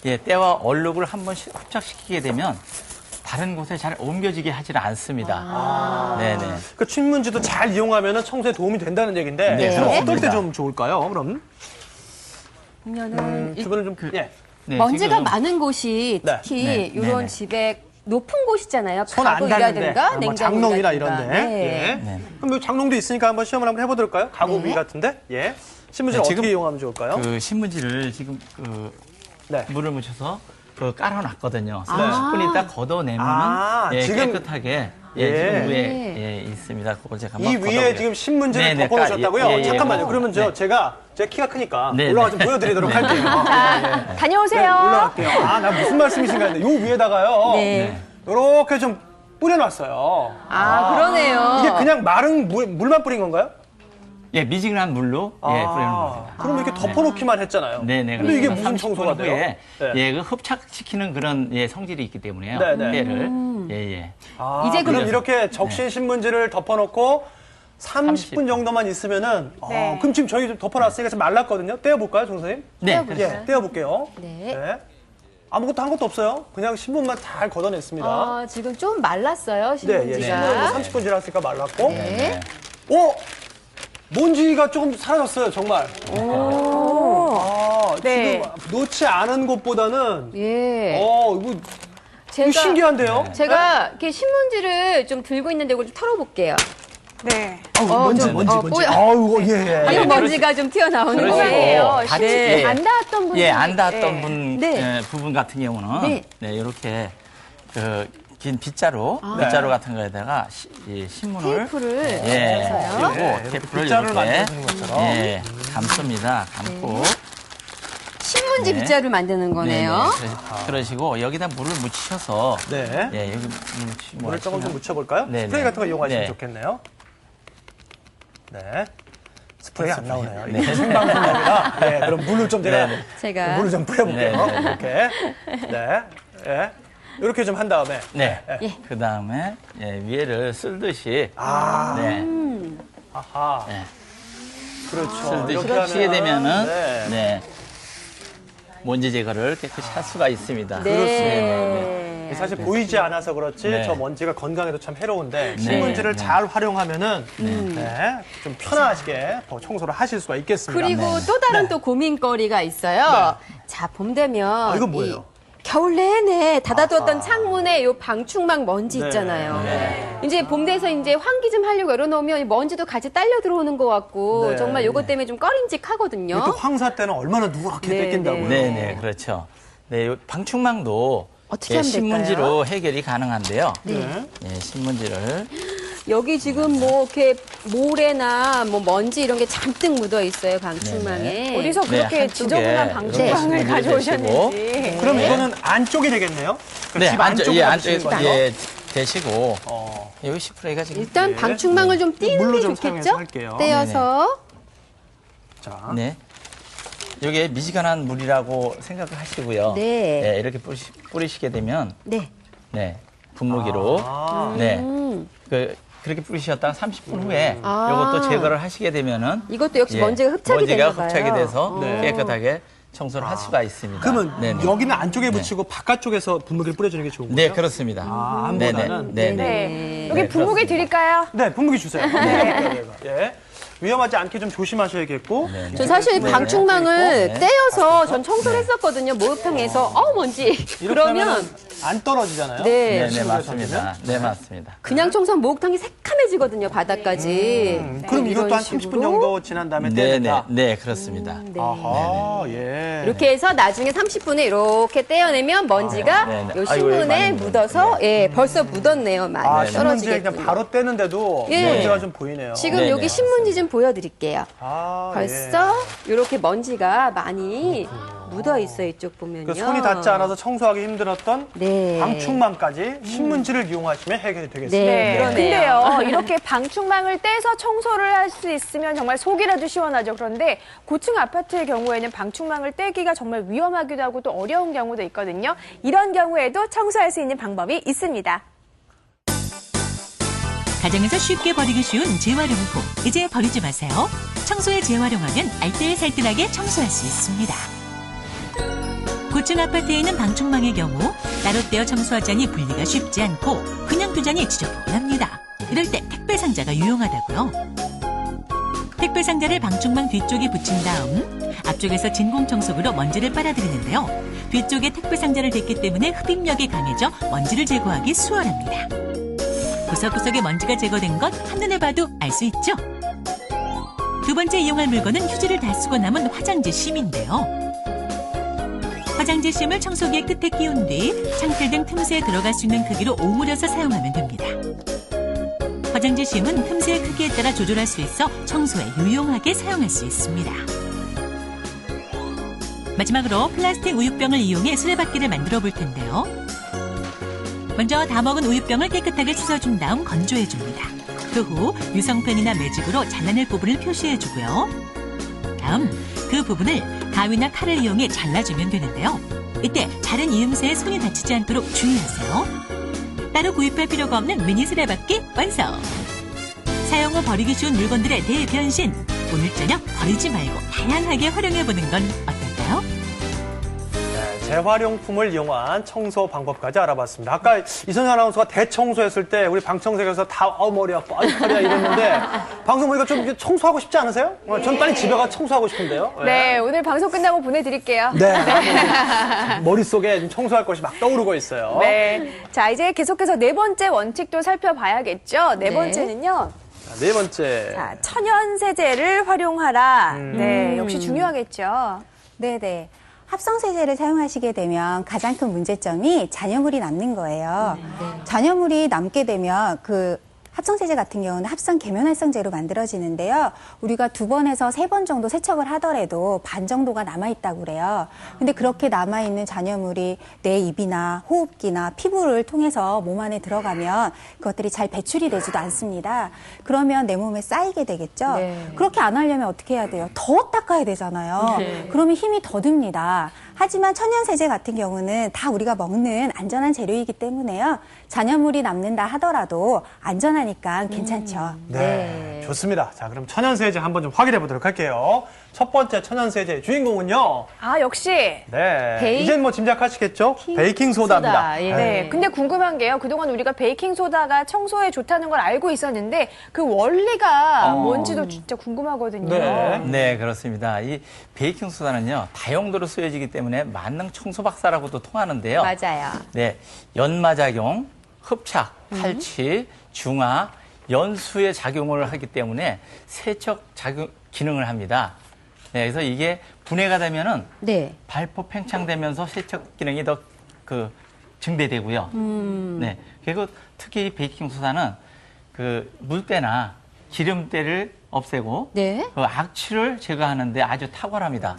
예, 때와 얼룩을 한번 흡착시키게 되면 다른 곳에 잘 옮겨지게 하지는 않습니다. 네네. 그 신문지도 잘 이용하면 청소에 도움이 된다는 얘기인데, 네, 그럼 어떨 그렇습니다. 때 좀 좋을까요, 그럼? 보면은 주변을 좀, 예. 네, 먼지가 지금 많은 곳이 네. 특히 네, 이런 네. 집에 높은 곳 있잖아요. 손 안 닿는데, 가구이라든가 뭐 장롱이나 냉장고라든가. 이런데. 네. 예. 네. 그럼 이 장롱도 있으니까 한번 시험을 한번 해보도록 할까요? 가구 위 같은데? 예. 신문지를 네, 지금 어떻게 이용하면 좋을까요? 그 신문지를 지금 그 네. 물을 묻혀서 그 깔아놨거든요. 30분 있다 걷어내면은 예, 지금- 깨끗하게 예. 지금 위에 있습니다. 그걸 제가 이 한번 위에 걷어보게요. 지금 신문지를 네, 네, 덮어놓으셨다고요? 예, 예, 잠깐만요. 예. 그러면 네. 제가 키가 크니까 네, 올라가 네. 좀 보여드리도록 할게요. 네, 다녀오세요. 올라갈게요. 아, 나 무슨 말씀이신가 했는데 요 위에다가요. 네. 이렇게 좀 뿌려놨어요. 아, 그러네요. 이게 그냥 마른 물만 뿌린 건가요? 예, 미지근한 물로 예, 뿌리는 겁니다. 그럼 이렇게 덮어놓기만 했잖아요. 네네. 근데 이게 그래서 무슨 30분 청소가 돼요? 후에 네. 예, 그 흡착시키는 그런 예, 성질이 있기 때문에요. 네, 네. 때를 예. 아, 이제 그럼 그래서- 이렇게 적신 신문지를 덮어놓고 30분 30분. 정도만 있으면은 네. 그럼 지금 저희 좀 덮어놨으니까 좀 말랐거든요. 떼어볼까요, 정 선생님? 네, 예, 떼어볼게요. 네. 아무것도 한 것도 없어요. 그냥 신문만 잘 걷어냈습니다. 아, 지금 좀 말랐어요, 네, 예, 신문지가. 신문은 뭐 30분 지났으니까 말랐고. 네. 먼지가 조금 사라졌어요, 정말. 네. 지금 놓지 않은 곳보다는 예. 이거 신기한데요? 제가 이렇게 신문지를 좀 들고 있는데 이걸 좀 털어볼게요. 네. 먼지. 아우, 예. 아유, 먼지가 좀 튀어나오는 그러시고 거예요. 같이, 네. 예. 안 닿았던 분들. 예, 안 닿았던 분 네. 부분 같은 경우는 네. 이렇게 긴 빗자루 같은 거에다가 이 신문을 테이프를 예, 붙여서요. 그리고 네, 테이프를 빗자루를 이렇게 만드는 것처럼. 예, 감습니다. 감고 신문지 네. 빗자루 만드는 거네요. 그러시고 여기다 물을 묻히셔서 네. 예, 여기 물 묻히고 물을 조금 좀 묻혀볼까요? 네, 스프레이 네. 같은 거 이용하시면 네. 좋겠네요. 네. 스프레이 안 나오네요. 네. 이게 생방송입니다. 네, 그럼 물을 좀 제가 제가 물을 좀 뿌려볼게요. 네, 네. 이렇게. 네. 예. 이렇게 좀 한 다음에. 네. 예. 그 다음에 위에를 쓸듯이 아, 네, 아하. 네. 그렇죠. 쓸듯이 이렇게 하시게 되면은 네. 네. 먼지 제거를 깨끗이 할 수가 있습니다. 네. 사실 보이지 않아서 그렇지 네. 저 먼지가 건강에도 참 해로운데 신문지를 네. 잘 활용하면은 네, 좀 편하게 더 청소를 하실 수가 있겠습니다. 그리고 또 다른 또 고민거리가 있어요. 자, 봄 되면 이건 뭐예요? 겨울 내내 닫아두었던 창문에 요 방충망 먼지 네. 있잖아요. 이제 봄 돼서 이제 환기 좀 하려고 열어놓으면 먼지도 같이 딸려 들어오는 것 같고 네. 정말 요것 때문에 좀 꺼림직하거든요. 이렇게 황사 때는 얼마나 누렇게 네, 뺏긴다고요. 네네, 그렇죠. 네, 요 방충망도 어떻게 하면 신문지로 해결이 가능한데요. 네. 네, 신문지를. 여기 지금 뭐 이렇게 모래나 뭐 먼지 이런 게 잔뜩 묻어 있어요, 방충망에. 어디서 네, 그렇게 한쪽에 지저분한 이렇게 방충망을 신문지를 가져오셨는지. 그럼 이거는 안쪽이 되겠네요? 그러니까 네, 집 안쪽으로 예, 가시는 안쪽에 거죠? 예, 대시고 어. 여기 시프레이가 지금 일단 방충망을 좀 띄는 물로 게 좀 좋겠죠? 사용해서 할게요. 떼어서. 자. 네. 여기에 미지근한 물이라고 생각을 하시고요. 네. 이렇게 뿌리시게 되면 네. 네, 분무기로 네. 그렇게 뿌리셨다가 30분 후에 이것도 제거를 하시게 되면은 이것도 역시 먼지가 흡착이 되나 봐요. 흡착이 돼서 네. 깨끗하게 청소를 할 수가 있습니다. 그러면 네네. 여기는 안쪽에 붙이고 바깥쪽에서 분무기를 뿌려주는 게 좋은 거예요? 네, 그렇습니다. 안보다는? 네네. 네. 여기 네, 분무기 드릴까요? 네, 분무기 주세요. 네. 예. 위험하지 않게 좀 조심하셔야겠고. 저 사실 네. 방충망을 네. 떼어서 전 청소를 했었거든요. 목욕탕에서. 먼지. 이렇게 그러면 하면 안 떨어지잖아요. 네. 네, 맞습니다. 네, 맞습니다. 그냥 청소하면 목욕탕이 새카매지거든요, 바닥까지. 그럼 네, 이것도 이런 한 30분 식으로. 정도 지난 다음에 떼야 네, 네, 된다. 네, 그렇습니다. 아하, 예. 이렇게 해서 나중에 30분에 이렇게 떼어내면 먼지가 네, 네. 요 아이고, 신문에 많이 묻어서 예, 벌써 묻었네요. 많이 신문지에 떨어지겠군요. 그냥 바로 떼는데도 예. 먼지가 좀 보이네요. 지금 네, 여기 네, 신문지 좀 보여드릴게요. 벌써 예. 이렇게 먼지가 많이 묻어 있어요. 이쪽 보면요. 그 손이 닿지 않아서 청소하기 힘들었던 네. 방충망까지 신문지를 이용하시면 해결이 되겠습니다. 네. 그러네요. 근데요, 이렇게 방충망을 떼서 청소를 할 수 있으면 정말 속이라도 시원하죠. 그런데 고층 아파트의 경우에는 방충망을 떼기가 정말 위험하기도 하고 또 어려운 경우도 있거든요. 이런 경우에도 청소할 수 있는 방법이 있습니다. 가정에서 쉽게 버리기 쉬운 재활용품. 이제 버리지 마세요. 청소에 재활용하면 알뜰살뜰하게 청소할 수 있습니다. 고층 아파트에 있는 방충망의 경우 따로 떼어 청소하자니 분리가 쉽지 않고 그냥 두자니 지저분합니다. 이럴 때 택배 상자가 유용하다고요. 택배 상자를 방충망 뒤쪽에 붙인 다음 앞쪽에서 진공 청소기로 먼지를 빨아들이는데요. 뒤쪽에 택배 상자를 댔기 때문에 흡입력이 강해져 먼지를 제거하기 수월합니다. 구석구석에 먼지가 제거된 것 한눈에 봐도 알 수 있죠? 두 번째 이용할 물건은 휴지를 다 쓰고 남은 화장지 심인데요. 화장지 심을 청소기의 끝에 끼운 뒤 창틀 등 틈새에 들어갈 수 있는 크기로 오므려서 사용하면 됩니다. 화장지 심은 틈새의 크기에 따라 조절할 수 있어 청소에 유용하게 사용할 수 있습니다. 마지막으로 플라스틱 우유병을 이용해 수레바퀴를 만들어 볼 텐데요. 먼저 다 먹은 우유병을 깨끗하게 씻어준 다음 건조해줍니다. 그 후 유성펜이나 매직으로 잘라낼 부분을 표시해주고요. 다음 그 부분을 가위나 칼을 이용해 잘라주면 되는데요. 이때 자른 이음새에 손이 다치지 않도록 주의하세요. 따로 구입할 필요가 없는 미니 수레바퀴 완성! 사용 후 버리기 쉬운 물건들의 대변신! 오늘 저녁 버리지 말고 다양하게 활용해보는 건 어떨까요? 재활용품을 이용한 청소 방법까지 알아봤습니다. 아까 이선희 아나운서가 대청소했을 때 우리 방청석에서 다 머리 아파, 허리야 이랬는데 방송 보니까 좀 청소하고 싶지 않으세요? 전 빨리 집에 가서 청소하고 싶은데요. 네, 오늘 방송 끝나고 보내드릴게요. 네. 머릿속에 좀 청소할 것이 막 떠오르고 있어요. 네. 자, 이제 계속해서 네 번째 원칙도 살펴봐야겠죠. 네 번째는요. 자, 네 번째. 자, 천연 세제를 활용하라. 네, 역시 중요하겠죠. 네네. 합성 세제를 사용하시게 되면 가장 큰 문제점이 잔여물이 남는 거예요. 잔여물이 남게 되면 그 합성 세제 같은 경우는 합성 계면활성제로 만들어지는데요. 우리가 2번에서 3번 정도 세척을 하더라도 반 정도가 남아있다고 그래요. 근데 그렇게 남아있는 잔여물이 내 입이나 호흡기나 피부를 통해서 몸 안에 들어가면 그것들이 잘 배출이 되지도 않습니다. 그러면 내 몸에 쌓이게 되겠죠. 그렇게 안 하려면 어떻게 해야 돼요? 더 닦아야 되잖아요. 그러면 힘이 더 듭니다. 하지만 천연세제 같은 경우는 다 우리가 먹는 안전한 재료이기 때문에요. 잔여물이 남는다 하더라도 안전하니까 괜찮죠. 네. 좋습니다. 자, 그럼 천연세제 한번 좀 확인해 보도록 할게요. 첫 번째 천연세제 주인공은요. 아, 역시. 네. 이젠 뭐 짐작하시겠죠? 베이킹소다입니다. 소다, 예. 네. 근데 궁금한 게요. 그동안 우리가 베이킹소다가 청소에 좋다는 걸 알고 있었는데 그 원리가 뭔지도 진짜 궁금하거든요. 네. 네, 그렇습니다. 이 베이킹 소다는요 다용도로 쓰여지기 때문에 만능 청소 박사라고도 통하는데요. 맞아요. 네, 연마작용, 흡착, 탈취, 중화, 연수의 작용을 하기 때문에 세척 작용 기능을 합니다. 네, 그래서 이게 분해가 되면은 네. 발포 팽창되면서 세척 기능이 더 증대되고요. 네, 그리고 특히 베이킹 소다는 그 물때나 기름때를 없애고 네. 그 악취를 제거하는데 아주 탁월합니다.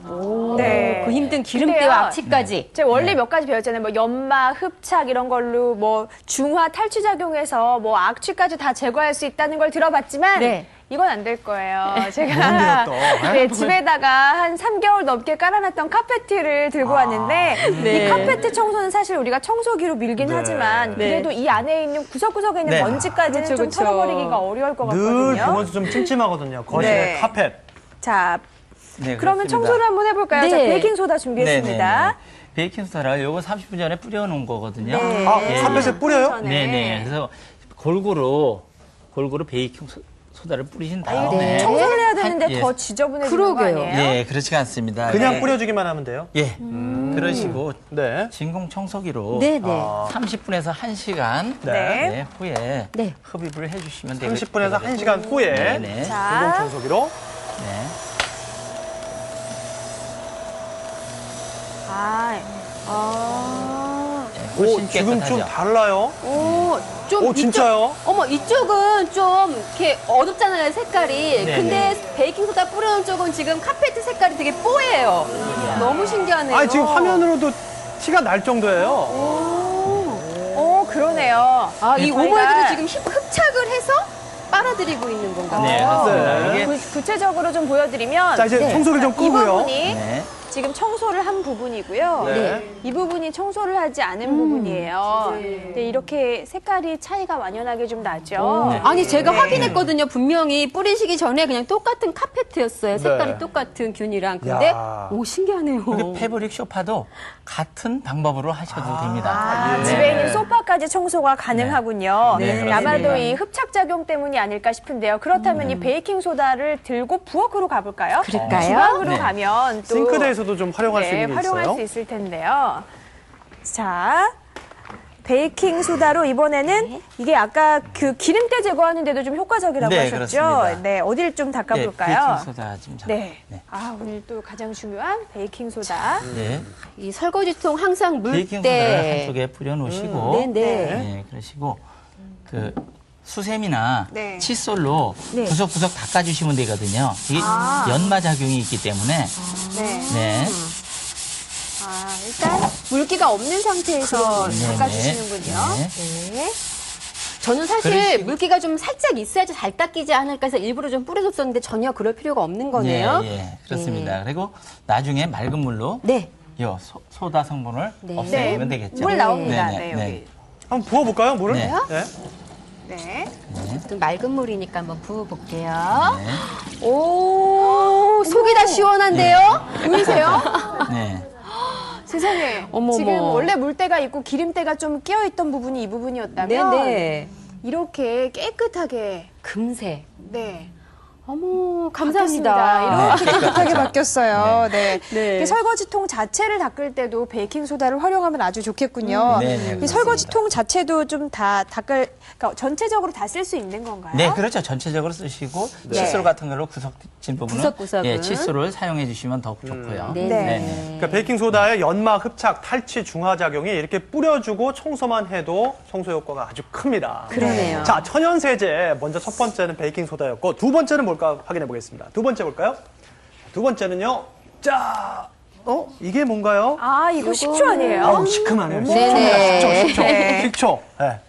네. 그 힘든 근데요. 기름때와 악취까지. 제가 원리 몇 가지 배웠잖아요. 뭐 연마, 흡착 이런 걸로 뭐 중화, 탈취 작용해서 뭐 악취까지 다 제거할 수 있다는 걸 들어봤지만 네. 이건 안 될 거예요. 제가 뭔데요, 또? 네, 집에다가 한 3개월 넘게 깔아놨던 카페트를 들고 왔는데 네. 이 카페트 청소는 사실 우리가 청소기로 밀긴 네. 하지만 네. 그래도 이 안에 있는 구석구석에 있는 네. 먼지까지는 그렇죠, 좀 그렇죠. 털어버리기가 어려울 것 늘 같거든요. 보면서 좀 찜찜하거든요. 거실에 네. 카펫. 자, 네, 그러면 그렇습니다. 청소를 한번 해볼까요? 네. 자, 베이킹소다 준비했습니다. 네네네. 베이킹 소다를 요거 30분 전에 뿌려놓은 거거든요. 네. 아, 예, 카펫에 뿌려요? 전에. 네네. 그래서 골고루 베이킹 소다를 뿌리신 다음에 청소를 해야 되는데 예. 더 지저분해지는 거 그러게요. 아니에요? 예, 그렇지가 않습니다. 그냥 예. 뿌려주기만 하면 돼요? 예. 그러시고 네. 진공 청소기로 네, 네. 30분에서 1시간 네. 후에 네. 흡입을 해주시면 30분에서 1시간 후에 네네. 자. 진공 청소기로. 네. 오, 훨씬 지금 깨끗하죠. 좀 달라요. 오, 좀 오, 진짜요? 어머, 이쪽은 좀 이렇게 어둡잖아요, 색깔이. 네네. 근데 베이킹소다 뿌려놓은 쪽은 지금 카페트 색깔이 되게 뽀예요. 너무 신기하네요. 아니, 지금 화면으로도 티가 날 정도예요. 오, 그러네요. 아, 이 저희가- 오버헤드로 지금 흡착을 해서 빨아들이고 있는 건가요? 네, 그렇습니다. 네. 이게 구체적으로 좀 보여드리면 자, 이제 네. 청소기를 좀 이 끄고요. 부분이 네. 지금 청소를 한 부분이고요. 네. 이 부분이 청소를 하지 않은 부분이에요. 근데 이렇게 색깔이 차이가 완연하게 좀 나죠. 네. 아니, 제가 확인했거든요. 분명히 뿌리시기 전에 그냥 똑같은 카페트였어요. 색깔이 네. 똑같은 균이랑. 근데, 야. 오, 신기하네요. 그 패브릭 쇼파도 같은 방법으로 하셔도 됩니다. 아, 예. 집에 있는 소파까지 청소가 가능하군요. 네, 그렇습니다. 아마도 이 흡착 작용 때문이 아닐까 싶은데요. 그렇다면 이 베이킹 소다를 들고 부엌으로 가볼까요? 그럴까요? 주방으로 네. 가면 또 싱크대에서도 좀 활용할 수 있는 게 활용할 있어요. 수 있을 텐데요. 자, 베이킹 소다로 이번에는 이게 아까 그 기름때 제거하는데도 좀 효과적이라고 네, 하셨죠? 그렇습니다. 네, 어디를 좀 네, 닦아볼까요? 베이킹 소다 좀 잡. 네. 네. 아, 오늘 또 가장 중요한 베이킹 소다. 네. 이 설거지통 항상 베이킹 소다를 물때. 한쪽에 뿌려놓으시고 네, 네. 네, 그러시고 그 수세미나 네. 칫솔로 네. 구석구석 닦아주시면 되거든요. 이게 연마 작용이 있기 때문에 네. 네. 아, 일단 물기가 없는 상태에서 네, 닦아주시는군요. 네. 네. 저는 사실 그러시고. 물기가 좀 살짝 있어야지 잘 닦이지 않을까 해서 일부러 좀 뿌려줬었는데 전혀 그럴 필요가 없는 거네요. 예, 예, 그렇습니다. 그리고 나중에 맑은 물로 네. 요 소다 성분을 네. 없애면 되겠죠. 물 나옵니다. 네, 네, 네, 여기. 네. 한번 부어볼까요, 물을? 네. 네. 좀 맑은 물이니까 한번 부어볼게요. 네. 오, 속이 다 시원한데요? 보이세요? 네. 세상에. 어머머. 지금 원래 물때가 있고 기름때가 좀 끼어있던 부분이 이 부분이었다면 네네. 이렇게 깨끗하게 금세. 네. 어머, 바뀌었습니다. 감사합니다. 이렇게 깨끗하게 바뀌었어요. 네. 네. 이렇게 설거지통 자체를 닦을 때도 베이킹 소다를 활용하면 아주 좋겠군요. 네, 네, 이 그렇습니다. 설거지통 자체도 좀 다 닦을, 그러니까 전체적으로 다 쓸 수 있는 건가요? 네, 그렇죠. 전체적으로 쓰시고 네. 칫솔 같은 걸로 구석진 부분은 구석구석은. 예, 칫솔을 사용해 주시면 더욱 좋고요. 네. 네. 그러니까 베이킹 소다의 연마, 흡착, 탈취, 중화 작용이 이렇게 뿌려주고 청소만 해도 청소 효과가 아주 큽니다. 그러네요. 자, 천연 세제 먼저 첫 번째는 베이킹 소다였고 두 번째는 뭘까 확인해 보겠습니다. 두 번째 볼까요? 두 번째는요. 자, 이게 뭔가요? 아, 이거 식초 아니에요? 아우 시큼하네요. 네네. 식초. 네. 식초. 네.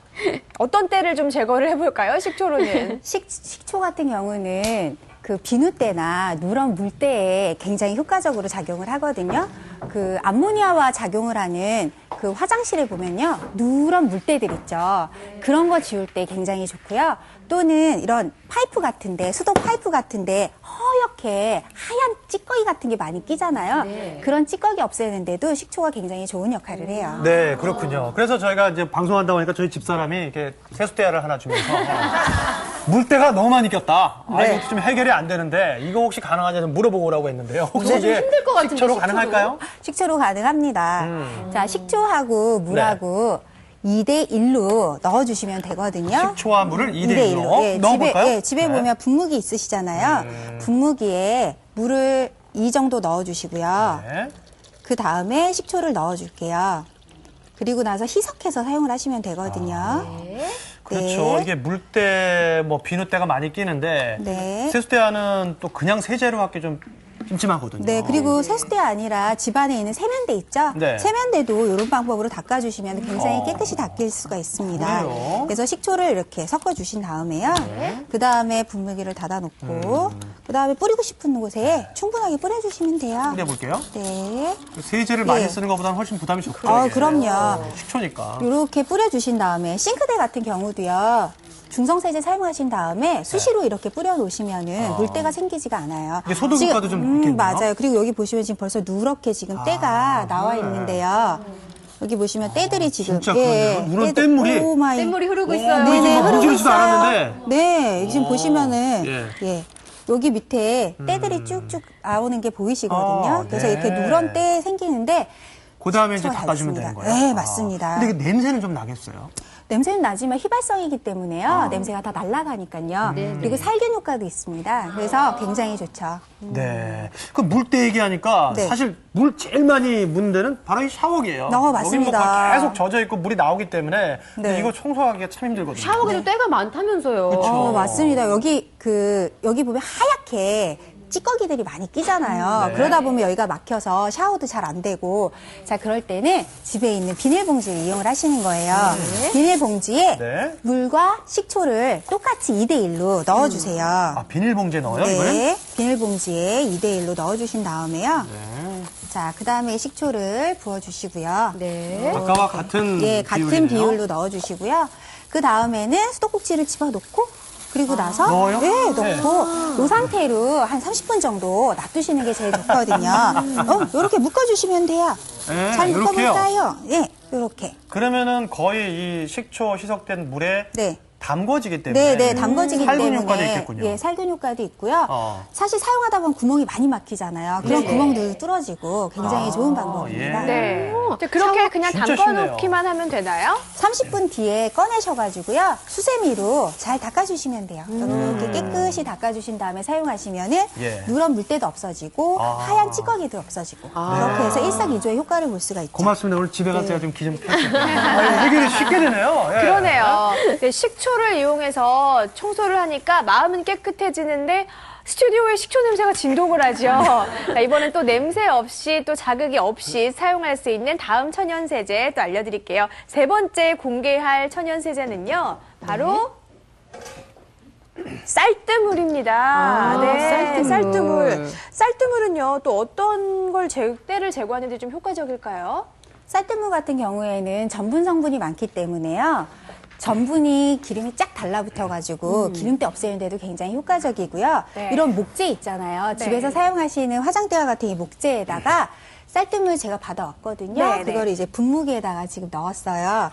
어떤 때를 좀 제거를 해볼까요? 식초로는. 식초 같은 경우는 그 비누때나 누런 물때에 굉장히 효과적으로 작용을 하거든요. 그 암모니아와 작용을 하는 그 화장실에 보면요. 누런 물때들 있죠. 그런 거 지울 때 굉장히 좋고요. 또는 이런 파이프 같은데, 수도 파이프 같은데 허옇게 하얀 찌꺼기 같은 게 많이 끼잖아요. 그런 찌꺼기 없애는데도 식초가 굉장히 좋은 역할을 해요. 네, 그렇군요. 그래서 저희가 이제 방송한다고 하니까 저희 집사람이 이렇게 세숫대야를 하나 주면서 물때가 너무 많이 꼈다. 이것도 좀 해결이 안 되는데 이거 혹시 가능하냐 좀 물어보고 오라고 했는데요. 혹시 좀 이게 힘들 것 같은데, 식초로 가능할까요? 식초로 가능합니다. 자, 식초하고 물하고 2대1로 넣어주시면 되거든요. 식초와 물을 2대1로 예, 넣어볼까요? 집에 네. 보면 분무기 있으시잖아요. 분무기에 물을 이 정도 넣어주시고요. 네. 그 다음에 식초를 넣어줄게요. 그리고 나서 희석해서 사용을 하시면 되거든요. 그렇죠. 네. 이게 물때, 뭐 비누때가 많이 끼는데 네. 세숫대야는 또 그냥 세제로 하기 좀 찜찜하거든요. 네, 그리고 세숫대 아니라 집안에 있는 세면대 있죠? 네. 세면대도 이런 방법으로 닦아주시면 굉장히 깨끗이 닦일 수가 있습니다. 그래요? 그래서 식초를 이렇게 섞어주신 다음에요. 그 다음에 분무기를 닫아놓고, 그 다음에 뿌리고 싶은 곳에 충분하게 뿌려주시면 돼요. 뿌려볼게요. 네. 세제를 많이 쓰는 것보다는 훨씬 부담이 적죠. 이게. 그럼요. 식초니까. 이렇게 뿌려주신 다음에 싱크대 같은 경우도요. 중성세제 사용하신 다음에 수시로 이렇게 뿌려놓으시면은 물때가 생기지가 않아요. 이게 소독 효과도 좀 있겠네요. 맞아요. 그리고 여기 보시면 지금 벌써 누렇게 지금 때가 나와 있는데요. 여기 보시면 때들이 지금 진짜 그러네요. 누런 땐물이. 땐물이 흐르고 있어요. 네네, 뭐 흐르고 문지르지도 있어요. 않았는데. 네, 지금 보시면은 예. 여기 밑에 때들이 쭉쭉 나오는 게 보이시거든요. 그래서 네. 이렇게 누런 때 생기는데 그 다음에 이제 식초가 닦아주면 다 되는 있습니다. 거예요? 네, 맞습니다. 근데 이게 냄새는 좀 나겠어요? 냄새는 나지만 휘발성이기 때문에요. 냄새가 다 날아가니까요. 그리고 살균 효과도 있습니다. 그래서 굉장히 좋죠. 네. 그 물때 얘기하니까 네. 사실 물 제일 많이 묻는 데는 바로 이 샤워기예요. 맞습니다. 여기 뭐 계속 젖어 있고 물이 나오기 때문에 네. 이거 청소하기가 참 힘들거든요. 샤워기도 때가 많다면서요. 맞습니다. 여기 보면 하얗게 찌꺼기들이 많이 끼잖아요. 그러다 보면 여기가 막혀서 샤워도 잘 안 되고, 자, 그럴 때는 집에 있는 비닐봉지를 이용을 하시는 거예요. 비닐봉지에 네. 물과 식초를 똑같이 2대1로 넣어주세요. 아, 비닐봉지에 넣어요, 이거는? 네, 비닐봉지에 2대1로 넣어주신 다음에요. 자, 그 다음에 식초를 부어주시고요. 네. 아까와 같은 같은 비율이네요. 비율로 넣어주시고요. 그 다음에는 수도꼭지를 집어넣고, 그리고 나서 넣어요? 네, 넣고 이 상태로 한 30분 정도 놔두시는 게 제일 좋거든요. 이렇게 묶어주시면 돼요. 네, 잘 요렇게요? 묶어볼까요? 네, 이렇게. 그러면은 거의 이 식초 희석된 물에 네. 담궈지기 때문에 네, 담궈지기 살균 때문에 효과도 있겠군요. 예, 살균 효과도 있고요. 사실 사용하다 보면 구멍이 많이 막히잖아요. 그런 구멍들도 뚫어지고 굉장히 좋은 방법입니다. 예. 네. 이제 그렇게 그냥 진짜 담궈놓기만 하면 되나요? 30분 뒤에 꺼내셔가지고요. 수세미로 잘 닦아주시면 돼요. 이렇게 깨끗이 닦아주신 다음에 사용하시면은 예. 누런 물때도 없어지고 하얀 찌꺼기도 없어지고 그렇게 해서 일석이조의 효과를 볼 수가 있죠. 고맙습니다. 오늘 집에 가서 제가 좀 기 좀 펴줄게요. 해결이 쉽게 되네요. 예. 그러네요. 네, 식초를 이용해서 청소를 하니까 마음은 깨끗해지는데 스튜디오에 식초 냄새가 진동을 하죠. 자, 이번엔 또 냄새 없이 또 자극이 없이 사용할 수 있는 다음 천연세제 또 알려드릴게요. 세 번째 공개할 천연세제는요. 바로 쌀뜨물입니다. 네, 쌀뜨물. 쌀뜨물은요, 또 어떤 걸 때를 제거하는데 좀 효과적일까요? 쌀뜨물 같은 경우에는 전분 성분이 많기 때문에요. 전분이 기름이 쫙 달라붙어가지고 기름때 없애는 데도 굉장히 효과적이고요. 네. 이런 목재 있잖아요. 네. 집에서 사용하시는 화장대와 같은 이 목재에다가 쌀뜨물 제가 받아왔거든요. 네, 네. 그거를 이제 분무기에다가 지금 넣었어요.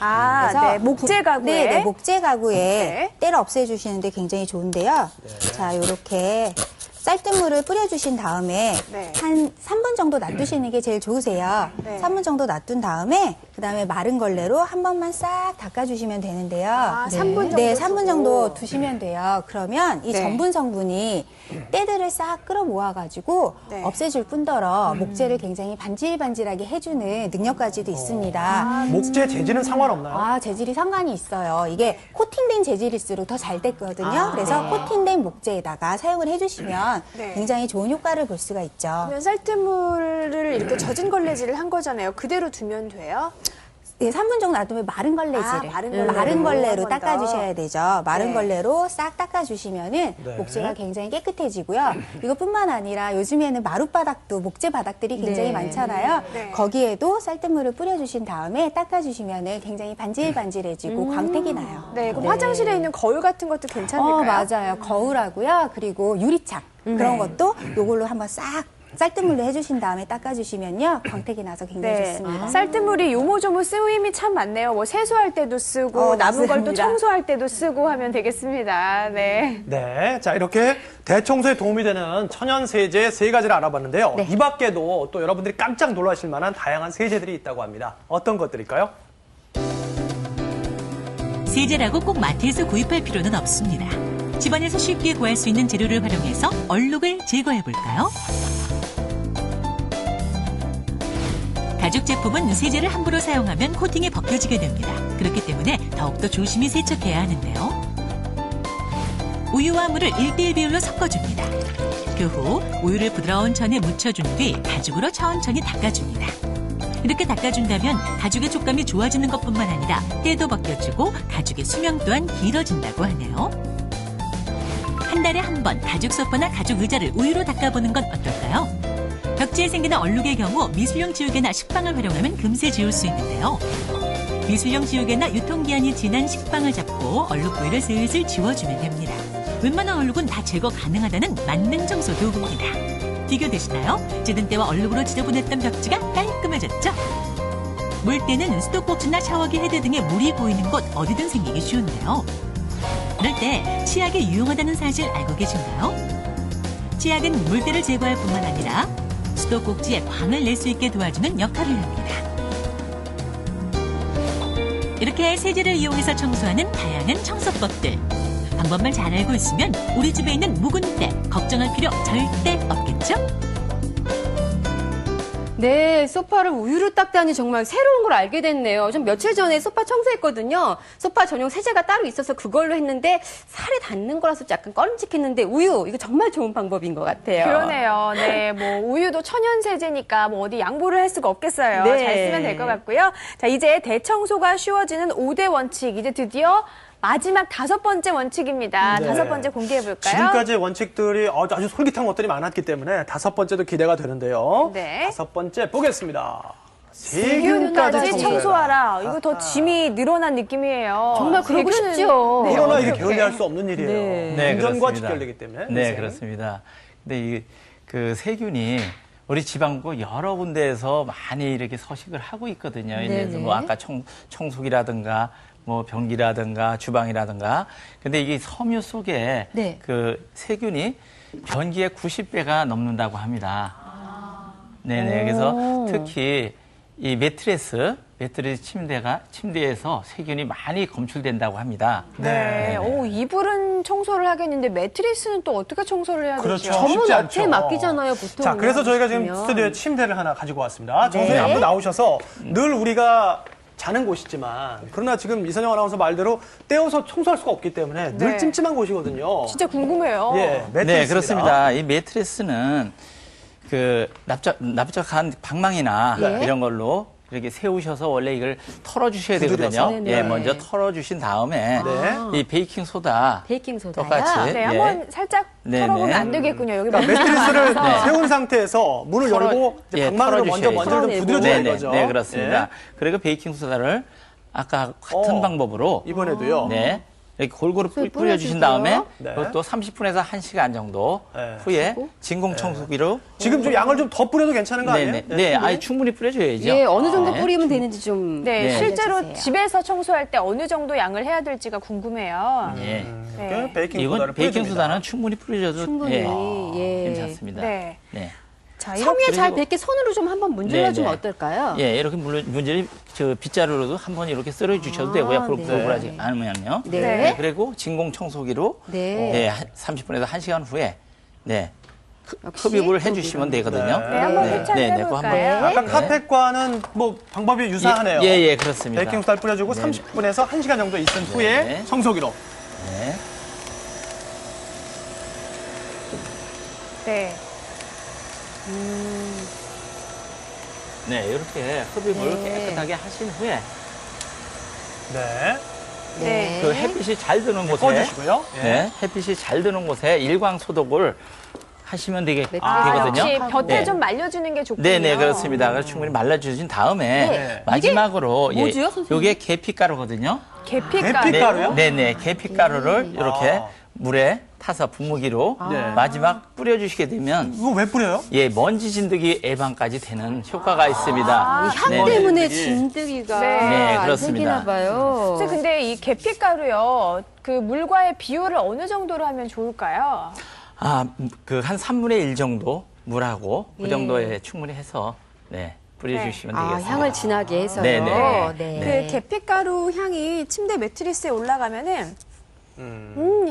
네, 목재 가구에. 네, 목재 가구에 네. 때를 없애주시는데 굉장히 좋은데요. 자, 요렇게 쌀뜨물을 뿌려주신 다음에 네. 한 3분 정도 놔두시는 게 제일 좋으세요. 네. 3분 정도 놔둔 다음에 그다음에 마른 걸레로 한 번만 싹 닦아주시면 되는데요. 3분 정도 네, 3분 두고. 정도 두시면 돼요. 그러면 이 네. 전분 성분이 때들을 싹 끌어모아가지고 네. 없애줄 뿐더러 목재를 굉장히 반질반질하게 해주는 능력까지도 있습니다. 목재 재질은 상관없나요? 재질이 상관이 있어요. 이게 코팅된 재질일수록 더 잘 됐거든요. 그래서 코팅된 목재에다가 사용을 해주시면 네. 굉장히 좋은 효과를 볼 수가 있죠. 그러면 쌀뜨물을 이렇게 젖은 걸레질을 한 거잖아요. 그대로 두면 돼요? 예, 3분 정도 놔두면 마른 걸레질을 마른 걸레로 걸레로 한번 더. 닦아주셔야 되죠. 마른 네. 걸레로 싹 닦아주시면은 네. 목재가 굉장히 깨끗해지고요. 이것뿐만 아니라 요즘에는 마룻바닥도 목재 바닥들이 굉장히 네. 많잖아요. 네. 거기에도 쌀뜨물을 뿌려주신 다음에 닦아주시면은 굉장히 반질반질해지고 광택이 나요. 네, 그럼 화장실에 있는 거울 같은 것도 괜찮을까요? 맞아요. 거울하고요. 그리고 유리창 그런 것도 요걸로 한번 싹 쌀뜨물로 해주신 다음에 닦아주시면요. 광택이 나서 굉장히 네. 좋습니다. 쌀뜨물이 요모조모 쓰임이 참 많네요. 뭐 세수할 때도 쓰고 남은 걸 또 맞습니다. 청소할 때도 쓰고 하면 되겠습니다. 네. 네, 자 이렇게 대청소에 도움이 되는 천연 세제 3가지를 알아봤는데요. 이 밖에도 또 여러분들이 깜짝 놀라실 만한 다양한 세제들이 있다고 합니다. 어떤 것들일까요? 세제라고 꼭 마트에서 구입할 필요는 없습니다. 집안에서 쉽게 구할 수 있는 재료를 활용해서 얼룩을 제거해 볼까요? 가죽 제품은 세제를 함부로 사용하면 코팅이 벗겨지게 됩니다. 그렇기 때문에 더욱더 조심히 세척해야 하는데요. 우유와 물을 1:1 비율로 섞어줍니다. 그 후 우유를 부드러운 천에 묻혀준 뒤 가죽으로 천천히 닦아줍니다. 이렇게 닦아준다면 가죽의 촉감이 좋아지는 것뿐만 아니라 때도 벗겨지고 가죽의 수명 또한 길어진다고 하네요. 한 달에 한 번 가죽 소파나 가죽 의자를 우유로 닦아보는 건 어떨까요? 벽지에 생기는 얼룩의 경우 미술용 지우개나 식빵을 활용하면 금세 지울 수 있는데요. 미술용 지우개나 유통기한이 지난 식빵을 잡고 얼룩 부위를 슬슬 지워주면 됩니다. 웬만한 얼룩은 다 제거 가능하다는 만능 청소 도구입니다. 비교되시나요? 찌든 때와 얼룩으로 지저분했던 벽지가 깔끔해졌죠? 물때는 수도꼭지나 샤워기 헤드 등에 물이 고이는 곳 어디든 생기기 쉬운데요. 그럴 때 치약이 유용하다는 사실 알고 계신가요? 치약은 물때를 제거할 뿐만 아니라 수도꼭지에 광을 낼 수 있게 도와주는 역할을 합니다. 이렇게 세제를 이용해서 청소하는 다양한 청소법들. 방법만 잘 알고 있으면 우리 집에 있는 묵은 때 걱정할 필요 절대 없겠죠? 네, 소파를 우유로 닦다니 정말 새로운 걸 알게 됐네요. 좀 며칠 전에 소파 청소했거든요. 소파 전용 세제가 따로 있어서 그걸로 했는데 살에 닿는 거라서 약간 꺼림칙했는데 우유, 이거 정말 좋은 방법인 것 같아요. 그러네요. 네, 뭐 우유도 천연 세제니까 뭐 어디 양보를 할 수가 없겠어요. 네. 잘 쓰면 될 것 같고요. 자, 이제 대청소가 쉬워지는 5대 원칙. 이제 드디어 마지막 5번째 원칙입니다. 네. 5번째 공개해 볼까요? 지금까지 원칙들이 아주 솔깃한 것들이 많았기 때문에 5번째도 기대가 되는데요. 네. 5번째 보겠습니다. 세균까지 세균까지 청소하라. 이거 더 짐이 늘어난 느낌이에요. 정말 그러고 세균은- 싶죠. 네, 그러나 이게 어떻게. 게을리할 수 없는 일이에요. 네, 안전과 그렇습니다. 직결되기 때문에. 네, 그렇습니다. 근데 이 그 세균이 우리 지방국 여러 군데에서 많이 이렇게 서식을 하고 있거든요. 예를 들어서 뭐 아까 청소기라든가 뭐 변기라든가 주방이라든가. 근데 이게 섬유 속에 네. 그 세균이 변기의 90배가 넘는다고 합니다. 네네. 그래서 특히 이 매트리스 침대에서 세균이 많이 검출된다고 합니다. 네. 오, 이불은 청소를 하겠는데 매트리스는 또 어떻게 청소를 해야 그렇죠. 되죠? 전문 쉽지 업체에 않죠. 맡기잖아요, 보통. 자, 그래서 저희가 지금 맡기면. 스튜디오에 침대를 하나 가지고 왔습니다. 정선이 앞으로 나오셔서 늘 우리가 자는 곳이지만 그러나 지금 이선영 아나운서 말대로 떼어서 청소할 수가 없기 때문에 늘 네. 찜찜한 곳이거든요. 진짜 궁금해요. 예, 매트리스입니다. 네, 그렇습니다. 이 매트리스는 그 납작한 방망이나 이런 걸로 이렇게 세우셔서 원래 이걸 털어주셔야 두드려서? 되거든요. 예, 먼저 털어주신 다음에 이 베이킹 소다요. 똑같이. 네, 예. 한번 살짝 네, 털어보면 네. 안 되겠군요. 여기 매트리스를 세운 상태에서 문을 열고 이제 방망이로 먼저 털어주셔야죠. 좀 두드려줘야 네, 이거죠. 네, 그렇습니다. 예. 그리고 베이킹 소다를 아까 같은 방법으로 이번에도요. 네. 이렇게 골고루 뿌려주신 뿌려주고요. 다음에 네. 그것도 30분에서 1시간 정도 네. 후에 진공 청소기로 지금 좀 양을 좀 더 뿌려도 괜찮은 거 아니에요? 네, 아예 충분히 뿌려줘야죠. 예, 어느 정도 네. 뿌리면 되는지 좀. 네, 네. 실제로 알려주세요. 집에서 청소할 때 어느 정도 양을 해야 될지가 궁금해요. 예. 네. 베이킹 이건 소다를 베이킹 뿌려줍니다. 소다는 충분히 뿌려줘도 충분히, 예. 괜찮습니다. 네. 네. 자, 섬유에 잘 그리고- 뱉게 손으로 좀 한번 문질러주면 네, 네. 어떨까요? 예, 이렇게 문제를 빗자루로도 한번 이렇게 썰어주셔도 되고요. 불불하지 않으면요. 네. 그리고 진공 청소기로 네. 30분에서 1시간 후에 역시 흡입을 해주시면 되거든요. 네, 한번 회차를 그거 해볼까요? 아까 카펫과는 뭐 방법이 유사하네요. 예, 그렇습니다. 베이킹 소다를 뿌려주고 30분에서 1시간 정도 있은 후에 네. 청소기로. 네. 네. 네, 이렇게 흡입을 깨끗하게 하신 후에 네. 네. 그 햇빛이 잘 드는 곳에 꺼주시고요. 예. 네, 햇빛이 잘 드는 곳에 일광 소독을 하시면 되거든요. 역시 볕에 네. 좀 말려주는 게 좋군요. 네네 그렇습니다. 그래서 충분히 말라주신 다음에 네. 마지막으로 이게 뭐죠, 선생님? 요게 계피가루거든요. 계피가루. 계피가루요? 네네 계피가루를 이렇게 물에 타서 분무기로 네. 마지막 뿌려주시게 되면 이거 왜 뿌려요? 예 먼지 진드기 예방까지 되는 효과가 있습니다. 이 향 네네. 때문에 진드기가 네, 안 그렇습니다. 생기나 봐요. 선생님, 근데 이 계피가루요, 그 물과의 비율을 어느 정도로 하면 좋을까요? 그 한 3분의 1 정도 물하고 그 예. 정도에 충분히 해서 네 뿌려주시면 되겠습니다. 향을 진하게 해서요. 네네. 네. 그 계피가루 향이 침대 매트리스에 올라가면은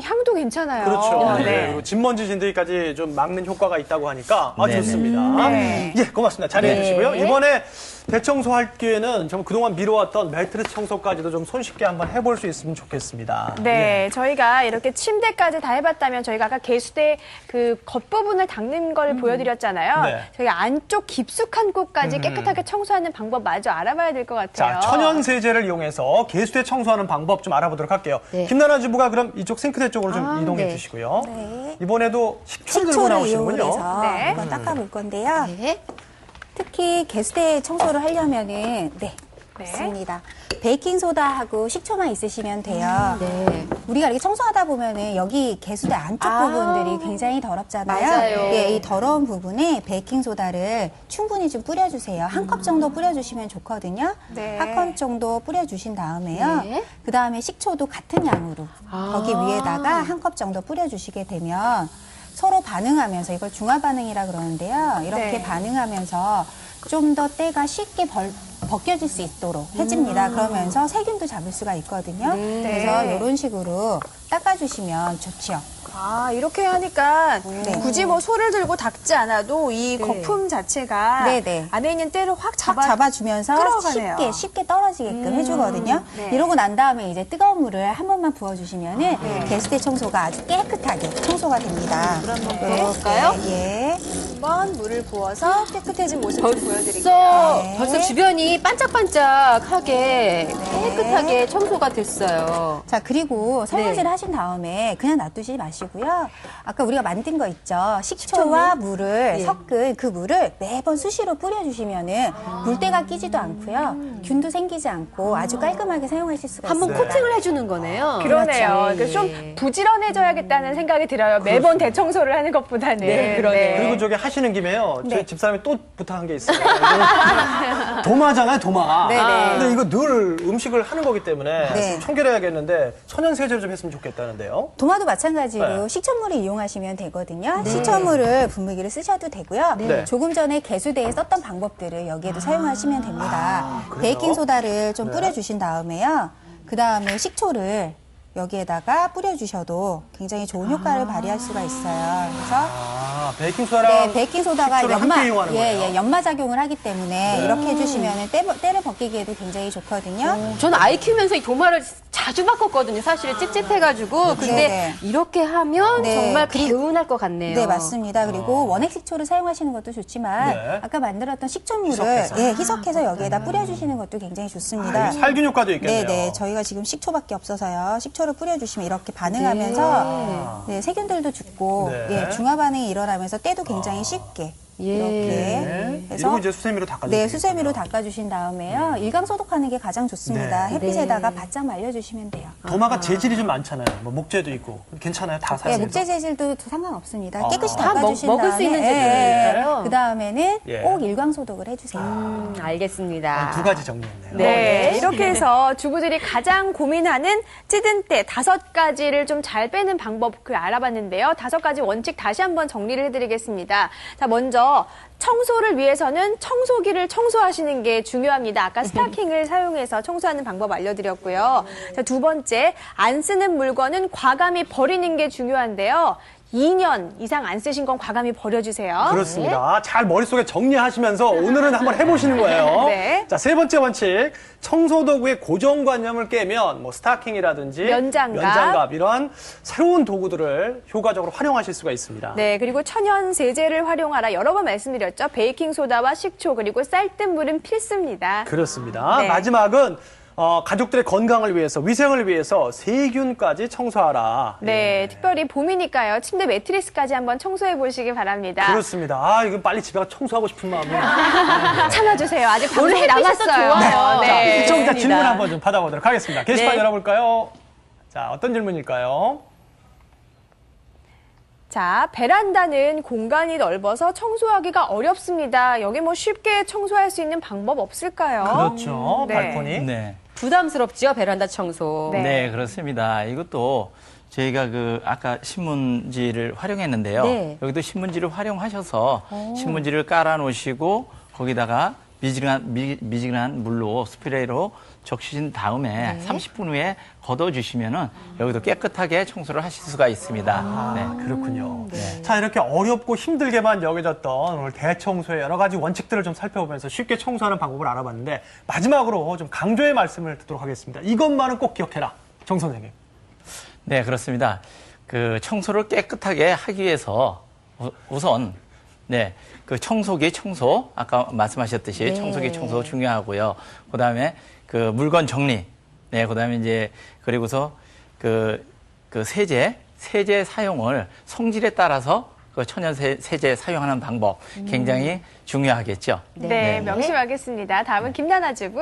향도 괜찮아요. 그렇죠. 네. 네. 그리고 진먼지 진드기까지 좀 막는 효과가 있다고 하니까 네네. 좋습니다. 네. 예, 고맙습니다. 자리해 네. 주시고요. 이번에 대청소할 기회는 좀 그동안 미뤄왔던 매트리스 청소까지도 좀 손쉽게 한번 해볼 수 있으면 좋겠습니다. 네, 저희가 이렇게 침대까지 다 해봤다면 저희가 아까 개수대 그 겉부분을 닦는 걸 보여드렸잖아요. 네. 저희가 안쪽 깊숙한 곳까지 깨끗하게 청소하는 방법 마저 알아봐야 될 것 같아요. 자, 천연 세제를 이용해서 개수대 청소하는 방법 좀 알아보도록 할게요. 네. 김나라 주부가 그럼 이쪽 싱크대 쪽으로 좀 이동해 네. 주시고요. 네. 이번에도 식초를 들고 식초를 나오시는군요. 이용해서 네. 한번 닦아볼 건데요. 네. 특히 개수대 청소를 하려면은 있습니다. 베이킹 소다하고 식초만 있으시면 돼요. 네. 우리가 이렇게 청소하다 보면은 여기 개수대 안쪽 부분들이 굉장히 더럽잖아요. 맞아요. 예, 이 더러운 부분에 베이킹 소다를 충분히 좀 뿌려주세요. 한 컵 정도 뿌려주시면 좋거든요. 네. 한 컵 정도 뿌려주신 다음에요. 네. 그 다음에 식초도 같은 양으로 거기 위에다가 한 컵 정도 뿌려주시게 되면 서로 반응하면서 이걸 중화 반응이라 그러는데요. 이렇게 네. 반응하면서 좀 더 때가 쉽게 벗겨질 수 있도록 해줍니다. 그러면서 세균도 잡을 수가 있거든요. 그래서 이런 식으로 닦아주시면 좋죠. 이렇게 하니까 네. 굳이 뭐 소를 들고 닦지 않아도 이 거품 자체가 네네. 안에 있는 때를 확 확 잡아주면서 끌어가네요. 쉽게 떨어지게끔 해주거든요. 네. 이러고 난 다음에 이제 뜨거운 물을 한 번만 부어주시면은 개수대 청소가 아주 깨끗하게 청소가 됩니다. 그럼 한번 부어볼까요? 예. 한번 물을 부어서 깨끗해진 모습 좀 보여드릴게요. 네. 벌써 주변이 반짝반짝하게 깨끗하게 청소가 됐어요. 자, 그리고 설거지를 하신 다음에 그냥 놔두지 마시고요. 아까 우리가 만든 거 있죠. 식초와 물을 섞은 그 물을 매번 수시로 뿌려주시면은 물때가 끼지도 않고요. 균도 생기지 않고 아주 깔끔하게 사용하실 수가 한번 있어요. 코팅을 해주는 거네요. 그러네요. 그렇죠. 그래서 좀 부지런해져야겠다는 생각이 들어요. 매번 대청소를 하는 것보다는. 네, 그러네요. 그리고 저기 하시는 김에요. 저희 네. 집사람이 또 부탁한 게 있어요. 도마잖아요, 도마. 네네. 근데 이거 늘 음식을 하는 거기 때문에 네. 좀 청결해야겠는데 천연 세제를 좀 했으면 좋겠다는데요. 도마도 마찬가지로 네. 식초물을 이용하시면 되거든요. 식초물을 분무기를 쓰셔도 되고요. 네. 조금 전에 개수대에 썼던 방법들을 여기에도 사용하시면 됩니다. 그래요? 베이킹 소다를 좀 네. 뿌려주신 다음에요. 그 다음에 식초를 여기에다가 뿌려주셔도 굉장히 좋은 효과를 발휘할 수가 있어요. 그래서 베이킹 소다랑 네, 베이킹 소다가 식초를 함께 이용하는 거예요. 연마 작용을 하기 때문에 이렇게 해주시면 때를 벗기기에도 굉장히 좋거든요. 저는 아이 키우면서 이 도마를 자주 바꿨거든요. 사실 찝찝해가지고. 근데 네네. 이렇게 하면 네. 정말 개운할 것 같네요. 네, 맞습니다. 그리고 원액 식초를 사용하시는 것도 좋지만 네. 아까 만들었던 식초물을 희석해서. 희석해서 여기에다 뿌려주시는 것도 굉장히 좋습니다. 살균 효과도 있겠네요. 네, 저희가 지금 식초밖에 없어서요. 식초를 뿌려주시면 이렇게 반응하면서 세균들도 죽고 네. 중화 반응이 일어나면서 때도 굉장히 쉽게 이렇게 네. 그리고 이제 수세미로 닦아주시면 네, 수세미로 닦아주신 다음에요. 일광 소독하는 게 가장 좋습니다. 네. 햇빛에다가 바짝 말려주시면 돼요. 도마가 재질이 좀 많잖아요. 뭐 목재도 있고 괜찮아요? 다 네, 사용해서. 목재 재질도 상관없습니다. 깨끗이 다 닦아주신 먹을 다음에 수 있는 재질이에요. 그 다음에는 예. 꼭 일광 소독을 해주세요. 알겠습니다. 두 가지 정리했네요. 네, 이렇게 해서 주부들이 가장 고민하는 찌든 때 5가지를 좀 잘 빼는 방법 알아봤는데요. 5가지 원칙 다시 한번 정리를 해드리겠습니다. 자, 먼저 청소를 위해서는 청소기를 청소하시는 게 중요합니다. 아까 스타킹을 사용해서 청소하는 방법 알려드렸고요. 자, 두 번째, 안 쓰는 물건은 과감히 버리는 게 중요한데요. 2년 이상 안 쓰신 건 과감히 버려주세요. 그렇습니다. 잘 머릿속에 정리하시면서 오늘은 한번 해보시는 거예요. 네. 자, 세 번째 원칙. 청소도구의 고정관념을 깨면 뭐 스타킹이라든지 면장갑. 이러한 새로운 도구들을 효과적으로 활용하실 수가 있습니다. 네, 그리고 천연 세제를 활용하라 여러 번 말씀드렸죠. 베이킹 소다와 식초 그리고 쌀뜨물은 필수입니다. 그렇습니다. 네. 마지막은 가족들의 건강을 위해서, 위생을 위해서 세균까지 청소하라. 네, 특별히 봄이니까요. 침대 매트리스까지 한번 청소해 보시기 바랍니다. 그렇습니다. 아, 이거 빨리 집에 가 청소하고 싶은 마음이. 참아주세요. 아직 방송이 오늘 햇빛이 또 남았어요. 좋아요. 네. 자, 시청자 좋습니다. 질문 한번 좀 받아보도록 하겠습니다. 게시판 네. 열어볼까요? 자, 어떤 질문일까요? 자, 베란다는 공간이 넓어서 청소하기가 어렵습니다. 여기 뭐 쉽게 청소할 수 있는 방법 없을까요? 그렇죠. 네. 발코니. 네. 부담스럽지요, 베란다 청소. 네. 네, 그렇습니다. 이것도 저희가 아까 신문지를 활용했는데요. 네. 여기도 신문지를 활용하셔서 신문지를 깔아 놓으시고 거기다가 미지근한 물로 스프레이로 적시신 다음에 30분 후에 걷어주시면은 여기도 깨끗하게 청소를 하실 수가 있습니다. 네. 그렇군요. 자, 이렇게 어렵고 힘들게만 여겨졌던 오늘 대청소의 여러 가지 원칙들을 좀 살펴보면서 쉽게 청소하는 방법을 알아봤는데 마지막으로 좀 강조의 말씀을 듣도록 하겠습니다. 이것만은 꼭 기억해라. 정 선생님. 네, 그렇습니다. 청소를 깨끗하게 하기 위해서 우선 그 청소기 청소 아까 말씀하셨듯이 네. 청소기 청소 중요하고요. 그다음에 물건 정리. 네, 그다음에 이제 그리고서 세제 사용을 성질에 따라서 천연 세제 사용하는 방법 굉장히 중요하겠죠. 네, 명심하겠습니다. 다음은 김나나 주부.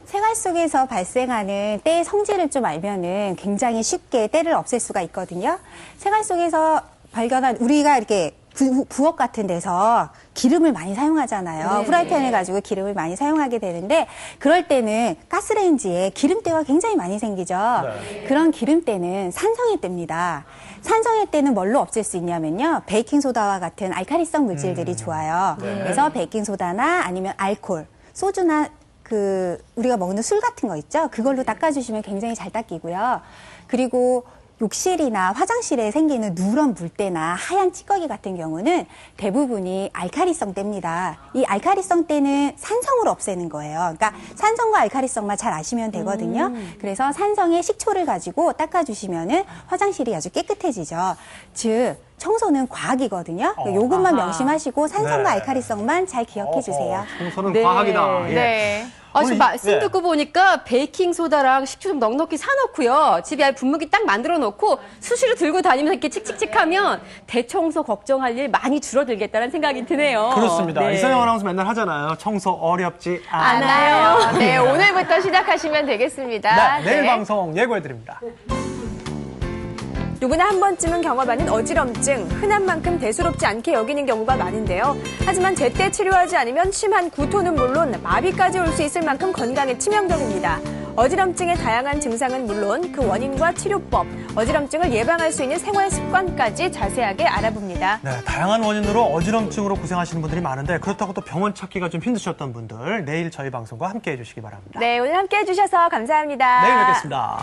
생활 속에서 발생하는 때의 성질을 좀 알면은 굉장히 쉽게 때를 없앨 수가 있거든요. 생활 속에서 발견한 우리가 이렇게 부엌 같은 데서 기름을 많이 사용하잖아요. 후라이팬을 가지고 기름을 많이 사용하게 되는데 그럴 때는 가스레인지에 기름때가 굉장히 많이 생기죠. 그런 기름때는 산성의 때입니다. 산성의 때는 뭘로 없앨 수 있냐면요. 베이킹소다와 같은 알칼리성 물질들이 좋아요. 그래서 베이킹소다나 아니면 알코올, 소주나 우리가 먹는 술 같은 거 있죠? 그걸로 닦아주시면 굉장히 잘 닦이고요. 그리고 욕실이나 화장실에 생기는 누런 물때나 하얀 찌꺼기 같은 경우는 대부분이 알칼리성 때입니다. 이 알칼리성 때는 산성을 없애는 거예요. 그러니까 산성과 알칼리성만 잘 아시면 되거든요. 그래서 산성의 식초를 가지고 닦아주시면은 화장실이 아주 깨끗해지죠. 즉, 청소는 과학이거든요. 요것만 명심하시고 산성과 네. 알칼리성만 잘 기억해 주세요. 청소는 과학이다. 예. 네. 지금 말씀 듣고 보니까 베이킹소다랑 식초 좀 넉넉히 사놓고요. 집에 아예 분무기 딱 만들어 놓고 수시로 들고 다니면서 이렇게 칙칙칙하면 대청소 걱정할 일 많이 줄어들겠다는 생각이 드네요. 그렇습니다. 네. 이선영 아나운서 맨날 하잖아요. 청소 어렵지 않아요. 네, 오늘부터 시작하시면 되겠습니다. 네, 내일 네. 방송 예고해드립니다. 누구나 한 번쯤은 경험하는 어지럼증, 흔한 만큼 대수롭지 않게 여기는 경우가 많은데요. 하지만 제때 치료하지 않으면 심한 구토는 물론 마비까지 올 수 있을 만큼 건강에 치명적입니다. 어지럼증의 다양한 증상은 물론 그 원인과 치료법, 어지럼증을 예방할 수 있는 생활 습관까지 자세하게 알아봅니다. 네, 다양한 원인으로 어지럼증으로 고생하시는 분들이 많은데 그렇다고 또 병원 찾기가 좀 힘드셨던 분들 내일 저희 방송과 함께 해주시기 바랍니다. 네, 오늘 함께 해주셔서 감사합니다. 내일 뵙겠습니다.